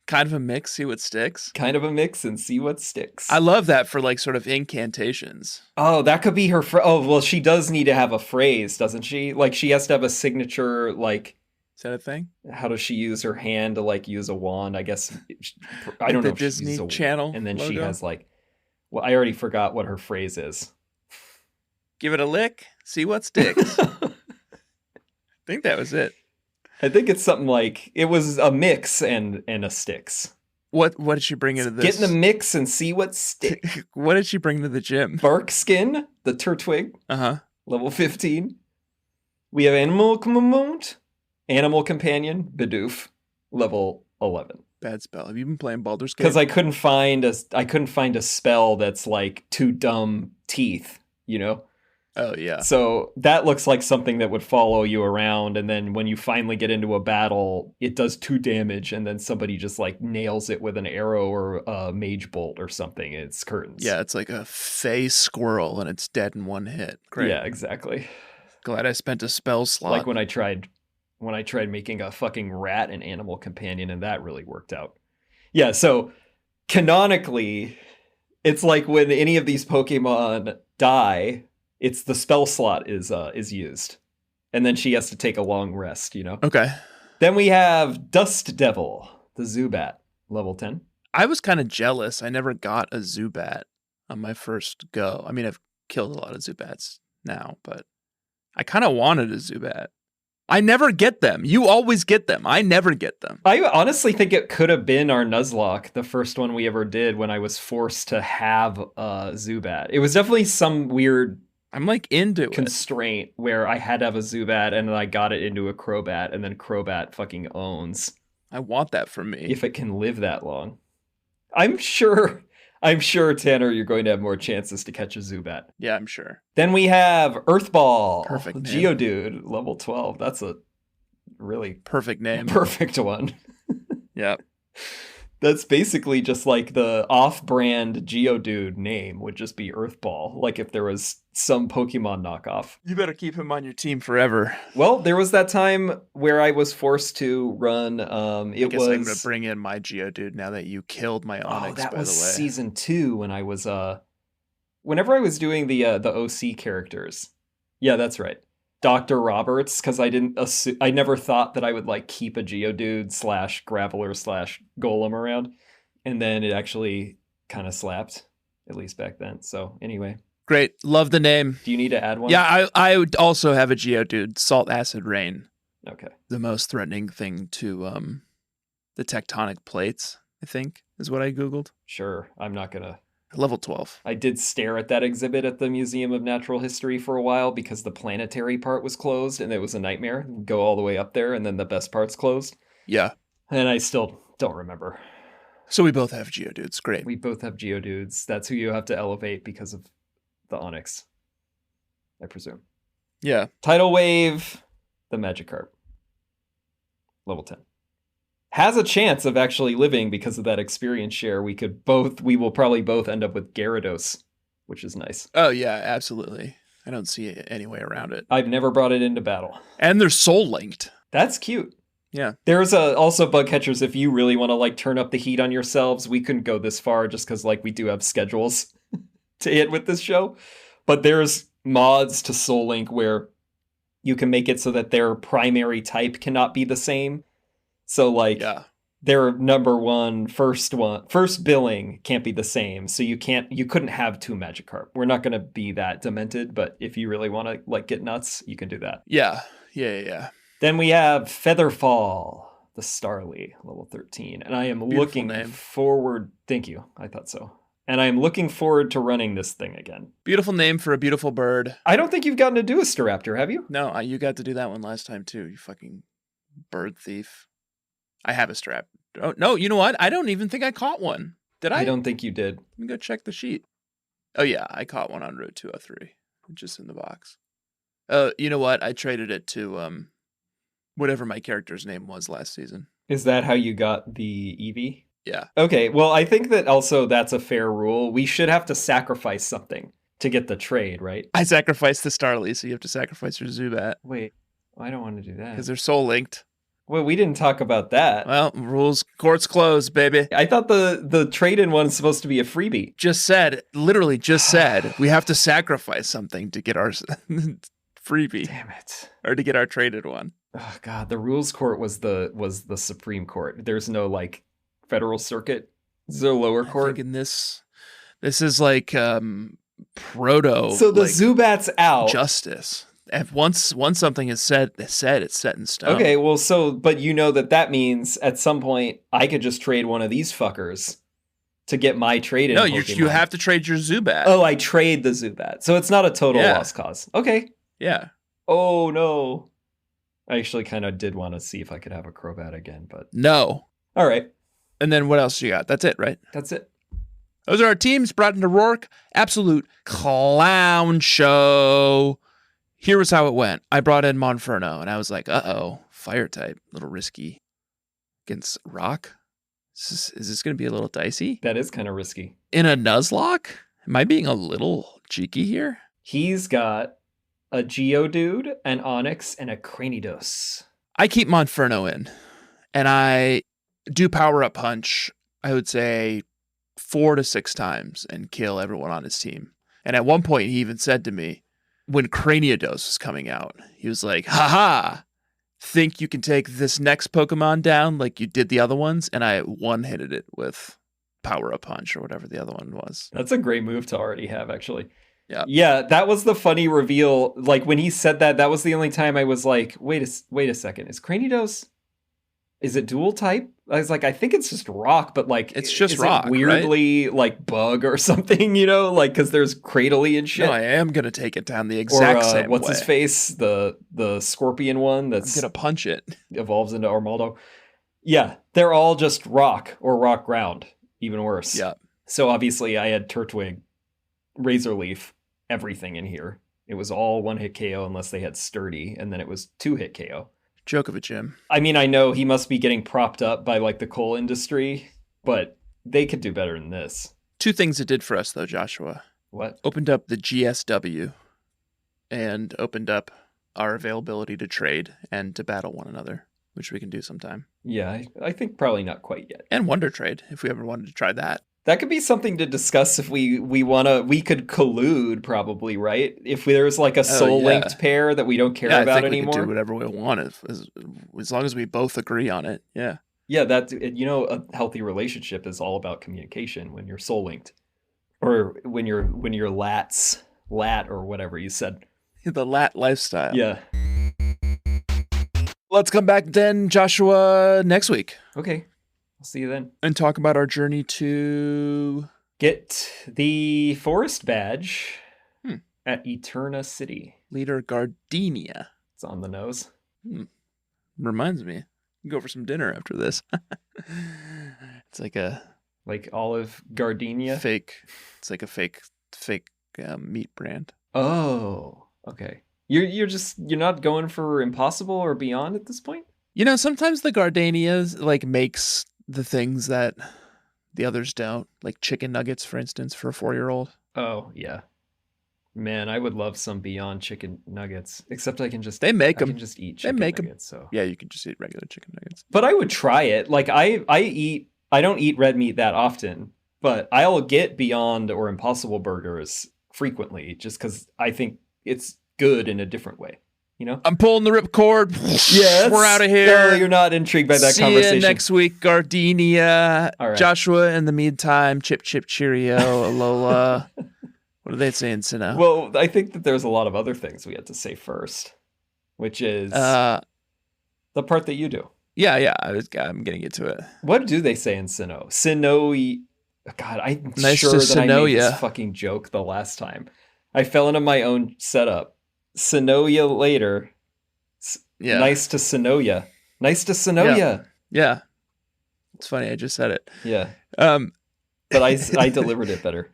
Speaker 1: Kind of a mix, see what sticks?
Speaker 2: Kind of a mix and see what sticks.
Speaker 1: I love that for like sort of incantations.
Speaker 2: Oh, that could be her... Oh, well, she does need to have a phrase, doesn't she? Like, she has to have a signature, like...
Speaker 1: Is that a thing?
Speaker 2: How does she use her hand to, like, use a wand? I guess... I don't know
Speaker 1: the
Speaker 2: if she
Speaker 1: Disney
Speaker 2: uses a
Speaker 1: Channel
Speaker 2: And then
Speaker 1: logo?
Speaker 2: she has, like... Well, I already forgot what her phrase is.
Speaker 1: Give it a lick, see what sticks. I think that was it.
Speaker 2: I think it's something like... It was a mix and a sticks.
Speaker 1: What did she bring into this?
Speaker 2: Get in the mix and see what sticks.
Speaker 1: What did she bring to the gym?
Speaker 2: Bark Skin, the Turtwig.
Speaker 1: Uh-huh.
Speaker 2: Level 15. We have Animal Companion, Bidoof, level 11.
Speaker 1: Bad spell. Have you been playing Baldur's Gate?
Speaker 2: Because I couldn't find a spell that's like two dumb teeth, you know?
Speaker 1: Oh, yeah.
Speaker 2: So that looks like something that would follow you around, and then when you finally get into a battle, it does 2 damage, and then somebody just like nails it with an arrow or a mage bolt or something. It's curtains.
Speaker 1: Yeah, it's like a fey squirrel, and it's dead in one hit. Great.
Speaker 2: Yeah, exactly.
Speaker 1: Glad I spent a spell slot.
Speaker 2: Like when I tried making a fucking rat an animal companion, and that really worked out. Yeah, so canonically, it's like when any of these Pokemon die, it's the spell slot is used. And then she has to take a long rest, you know?
Speaker 1: Okay.
Speaker 2: Then we have Dust Devil, the Zubat, level 10.
Speaker 1: I was kind of jealous. I never got a Zubat. on my first go. I mean, I've killed a lot of Zubats now, but I kind of wanted a Zubat. I never get them. You always get them. I never get them.
Speaker 2: I honestly think it could have been our Nuzlocke, the first one we ever did, when I was forced to have a Zubat. It was definitely some weird
Speaker 1: I'm like into
Speaker 2: constraint where I had to have a Zubat and then I got it into a Crobat, and then Crobat fucking owns.
Speaker 1: I want that for me.
Speaker 2: If it can live that long. I'm sure, Tanner, you're going to have more chances to catch a Zubat.
Speaker 1: Yeah, I'm sure.
Speaker 2: Then we have Earthball.
Speaker 1: Perfect name.
Speaker 2: Geodude, level 12. That's a really
Speaker 1: Perfect name.
Speaker 2: perfect one.
Speaker 1: Yeah.
Speaker 2: That's basically just like the off-brand Geodude name would just be Earthball, like if there was some Pokemon knockoff.
Speaker 1: You better keep him on your team forever.
Speaker 2: Well, there was that time where I was forced to run.
Speaker 1: I guess I'm gonna bring in my Geodude now that you killed my Onix.
Speaker 2: That
Speaker 1: by
Speaker 2: was
Speaker 1: the way.
Speaker 2: season 2 when I was whenever I was doing the OC characters. Yeah, that's right. Dr. Roberts, because I never thought that I would like keep a Geodude / Graveler / Golem around, and then it actually kind of slapped, at least back then. So anyway,
Speaker 1: Great, love the name.
Speaker 2: do you need to add one?
Speaker 1: Yeah, I would also have a Geodude. Salt Acid Rain,
Speaker 2: Okay.
Speaker 1: the most threatening thing to the tectonic plates, I think, is what I googled.
Speaker 2: Sure. I'm not gonna.
Speaker 1: Level 12.
Speaker 2: I did stare at that exhibit at the Museum of Natural History for a while because the planetary part was closed and it was a nightmare. Go all the way up there and then the best part's closed.
Speaker 1: Yeah.
Speaker 2: And I still don't remember.
Speaker 1: So we both have Geodudes. Great.
Speaker 2: We both have Geodudes. That's who you have to elevate because of the Onix, I presume.
Speaker 1: Yeah.
Speaker 2: Tidal Wave, the Magikarp. Level 10. Has a chance of actually living because of that experience share. We will probably both end up with Gyarados, which is nice.
Speaker 1: Oh, yeah, absolutely. I don't see any way around it.
Speaker 2: I've never brought it into battle.
Speaker 1: And they're soul linked.
Speaker 2: That's cute.
Speaker 1: Yeah.
Speaker 2: There's also bug catchers. If you really want to like turn up the heat on yourselves, we couldn't go this far just because like we do have schedules to hit with this show. But there's mods to Soul Link where you can make it so that their primary type cannot be the same. So like their first billing can't be the same. So you couldn't have 2 Magikarp. We're not going to be that demented, but if you really want to like get nuts, you can do that.
Speaker 1: Yeah.
Speaker 2: Then we have Featherfall, the Starly, level 13. And I am looking forward. Thank you. I thought so. And I am looking forward to running this thing again.
Speaker 1: Beautiful name for a beautiful bird.
Speaker 2: I don't think you've gotten to do a Staraptor, have you?
Speaker 1: No, you got to do that one last time too, you fucking bird thief. I have a strap. Oh, no, you know what? I don't even think I caught one. Did I?
Speaker 2: I don't think you did.
Speaker 1: Let me go check the sheet. Oh, yeah, I caught one on Road 203. Just in the box. You know what? I traded it to whatever my character's name was last season.
Speaker 2: Is that how you got the Eevee?
Speaker 1: Yeah.
Speaker 2: Okay, well, I think that also that's a fair rule. We should have to sacrifice something to get the trade, right?
Speaker 1: I sacrificed the Starly, so you have to sacrifice your Zubat.
Speaker 2: Wait, I don't want to do that.
Speaker 1: Because they're soul linked.
Speaker 2: Well, we didn't talk about that.
Speaker 1: Well, rules, court's closed, baby.
Speaker 2: I thought the trade-in one's supposed to be a freebie.
Speaker 1: Literally just said, we have to sacrifice something to get our freebie.
Speaker 2: Damn it.
Speaker 1: Or to get our traded one.
Speaker 2: Oh, God, the rules court was the Supreme Court. There's no, like, federal circuit. There's no lower court.
Speaker 1: In this is like proto.
Speaker 2: So the
Speaker 1: like,
Speaker 2: Zubat's out.
Speaker 1: Justice. If once something is said, it's set in stone.
Speaker 2: Okay, well, but you know that means at some point I could just trade one of these fuckers to get my trade in.
Speaker 1: No,
Speaker 2: Pokemon.
Speaker 1: you have to trade your Zubat.
Speaker 2: Oh, I trade the Zubat. So it's not a total lost cause. Okay.
Speaker 1: Yeah.
Speaker 2: Oh, no. I actually kind of did want to see if I could have a Crobat again, but...
Speaker 1: No.
Speaker 2: All right.
Speaker 1: And then what else you got? That's it, right?
Speaker 2: That's it.
Speaker 1: Those are our teams brought into Rourke. Absolute clown show. Here was how it went. I brought in Monferno, and I was like, uh-oh, fire type, a little risky. Against Rock? Is this going to be a little dicey?
Speaker 2: That is kind of risky.
Speaker 1: In a Nuzlocke? Am I being a little cheeky here?
Speaker 2: He's got a Geodude, an Onix, and a Cranidos.
Speaker 1: I keep Monferno in, and I do power-up punch, I would say, 4 to 6 times and kill everyone on his team. And at one point, he even said to me, when Cranidos was coming out, he was like, haha, think you can take this next Pokemon down like you did the other ones? And I one-hitted it with power up punch or whatever the other one was.
Speaker 2: That's a great move to already have, actually.
Speaker 1: Yeah.
Speaker 2: Yeah, that was the funny reveal. Like, when he said that, that was the only time I was like, wait a second. Is Cranidos, is it dual type? I was like, I think it's just rock, but like,
Speaker 1: It's just
Speaker 2: is
Speaker 1: rock,
Speaker 2: it weirdly like bug or something, you know, like, because there's cradly and shit.
Speaker 1: No, I am gonna take it down the exact same
Speaker 2: what's
Speaker 1: way.
Speaker 2: his face, the scorpion one that's
Speaker 1: I'm gonna punch it.
Speaker 2: evolves into Armaldo. Yeah, they're all just rock or rock ground, even worse.
Speaker 1: Yeah.
Speaker 2: So obviously I had Turtwig, Razor Leaf, everything in here. It was all 1-hit KO unless they had Sturdy, and then it was 2-hit KO.
Speaker 1: Joke of a gym.
Speaker 2: I mean, I know he must be getting propped up by like the coal industry, but they could do better than this.
Speaker 1: 2 things it did for us though, Joshua.
Speaker 2: What?
Speaker 1: Opened up the GSW and opened up our availability to trade and to battle one another, which we can do sometime.
Speaker 2: Yeah, I think probably not quite yet.
Speaker 1: And Wonder Trade, if we ever wanted to try that.
Speaker 2: That could be something to discuss if we could collude, probably, right? If there's like a soul-linked pair that we don't care about
Speaker 1: I think
Speaker 2: anymore.
Speaker 1: We can do whatever we want as long as we both agree on it. Yeah.
Speaker 2: Yeah, a healthy relationship is all about communication when you're soul-linked. Or when you're lat or whatever you said.
Speaker 1: The lat lifestyle.
Speaker 2: Yeah.
Speaker 1: Let's come back then, Joshua, next week.
Speaker 2: Okay. I'll see you then.
Speaker 1: And talk about our journey to
Speaker 2: get the forest badge at Eterna City.
Speaker 1: Leader Gardenia.
Speaker 2: It's on the nose.
Speaker 1: Reminds me. Go for some dinner after this. It's
Speaker 2: like Olive Gardenia.
Speaker 1: Fake. It's like a fake meat brand.
Speaker 2: Oh, okay. You're not going for Impossible or Beyond at this point?
Speaker 1: You know, sometimes the Gardenias like makes the things that the others don't, like chicken nuggets, for instance, for a 4-year-old.
Speaker 2: Oh, yeah. Man, I would love some Beyond chicken nuggets, except I can just
Speaker 1: they make them.
Speaker 2: I can just eat chicken nuggets. So
Speaker 1: yeah, you can just eat regular chicken nuggets.
Speaker 2: But I would try it. Like I don't eat red meat that often, but I'll get Beyond or Impossible burgers frequently just because I think it's good in a different way. You know?
Speaker 1: I'm pulling the ripcord.
Speaker 2: Yeah,
Speaker 1: we're out of here.
Speaker 2: No, you're not intrigued by that conversation.
Speaker 1: See you next week, Gardenia.
Speaker 2: All right.
Speaker 1: Joshua, in the meantime, chip, chip, cheerio, Alola. What do they say in Sinnoh?
Speaker 2: Well, I think that there's a lot of other things we have to say first, which is the part that you do.
Speaker 1: Yeah, I'm getting into it.
Speaker 2: What do they say in Sinnoh? Sinnoh. God, I'm
Speaker 1: nice
Speaker 2: sure
Speaker 1: to
Speaker 2: that I
Speaker 1: Sinnoh
Speaker 2: made
Speaker 1: ya.
Speaker 2: this fucking joke the last time. I fell into my own setup. Sinnoh ya later.
Speaker 1: Yeah.
Speaker 2: Nice to Sinnoh ya. Nice to Sinnoh ya.
Speaker 1: Yeah. It's funny. I just said it.
Speaker 2: Yeah. But I delivered it better.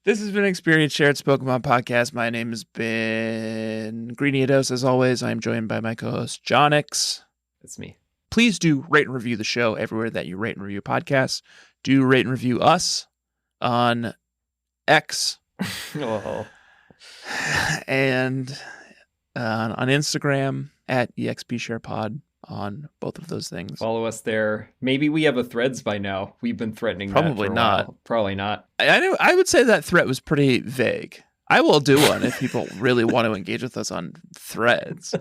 Speaker 1: This has been Experience Shared Pokemon Podcast. My name has been Greeniados. As always, I'm joined by my co-host, Jonix.
Speaker 2: That's me.
Speaker 1: Please do rate and review the show everywhere that you rate and review podcasts. Do rate and review us on X.
Speaker 2: Oh.
Speaker 1: And on Instagram at EXPSharePod on both of those things.
Speaker 2: Follow us there. Maybe we have a Threads by now. We've been threatening
Speaker 1: Probably
Speaker 2: that for a
Speaker 1: not.
Speaker 2: while. Probably not.
Speaker 1: I would say that threat was pretty vague. I will do one if people really want to engage with us on Threads.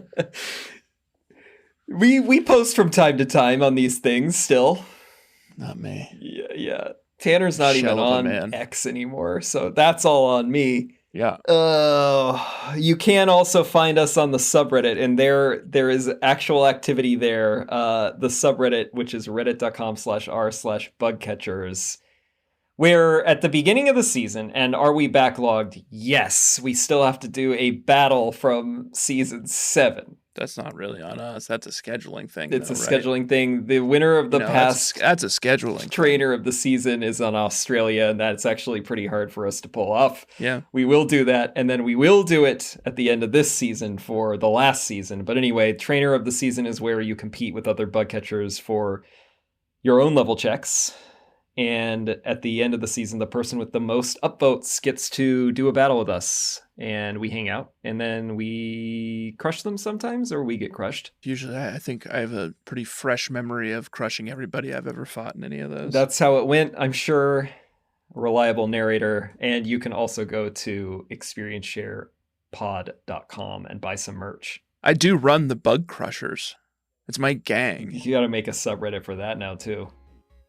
Speaker 2: We post from time to time on these things still.
Speaker 1: Not me.
Speaker 2: Yeah. Tanner's not even on X anymore, so that's all on me.
Speaker 1: Yeah.
Speaker 2: You can also find us on the subreddit, and there is actual activity there. The subreddit, which is reddit.com/r/bugcatchers, where at the beginning of the season, and are we backlogged? Yes, we still have to do a battle from season 7.
Speaker 1: That's not really on us. That's a scheduling thing.
Speaker 2: It's a scheduling thing. The winner of the past
Speaker 1: that's a scheduling
Speaker 2: trainer of the season is on Australia, and that's actually pretty hard for us to pull off.
Speaker 1: Yeah.
Speaker 2: We will do that, and then we will do it at the end of this season for the last season. But anyway, trainer of the season is where you compete with other bug catchers for your own level checks. And at the end of the season, the person with the most upvotes gets to do a battle with us. And we hang out, and then we crush them sometimes, or we get crushed.
Speaker 1: Usually, I think I have a pretty fresh memory of crushing everybody I've ever fought in any of those.
Speaker 2: That's how it went, I'm sure. Reliable narrator. And you can also go to experiencesharepod.com and buy some merch.
Speaker 1: I do run the Bug Crushers. It's my gang.
Speaker 2: You got to make a subreddit for that now, too.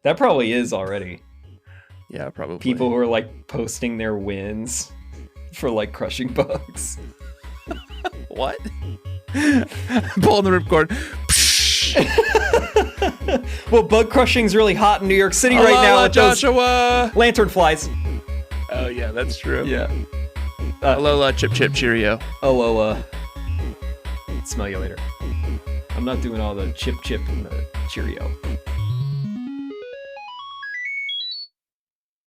Speaker 2: That probably is already.
Speaker 1: Yeah, probably.
Speaker 2: People who are like posting their wins for like crushing bugs.
Speaker 1: What? Pulling the ripcord.
Speaker 2: Well, bug crushing's really hot in New York City right
Speaker 1: Aloha,
Speaker 2: now with
Speaker 1: Joshua.
Speaker 2: those lantern flies.
Speaker 1: Oh yeah, that's true.
Speaker 2: Yeah.
Speaker 1: Alola, chip chip cheerio.
Speaker 2: Alola. Smell you later. I'm not doing all the chip chip and the Cheerio.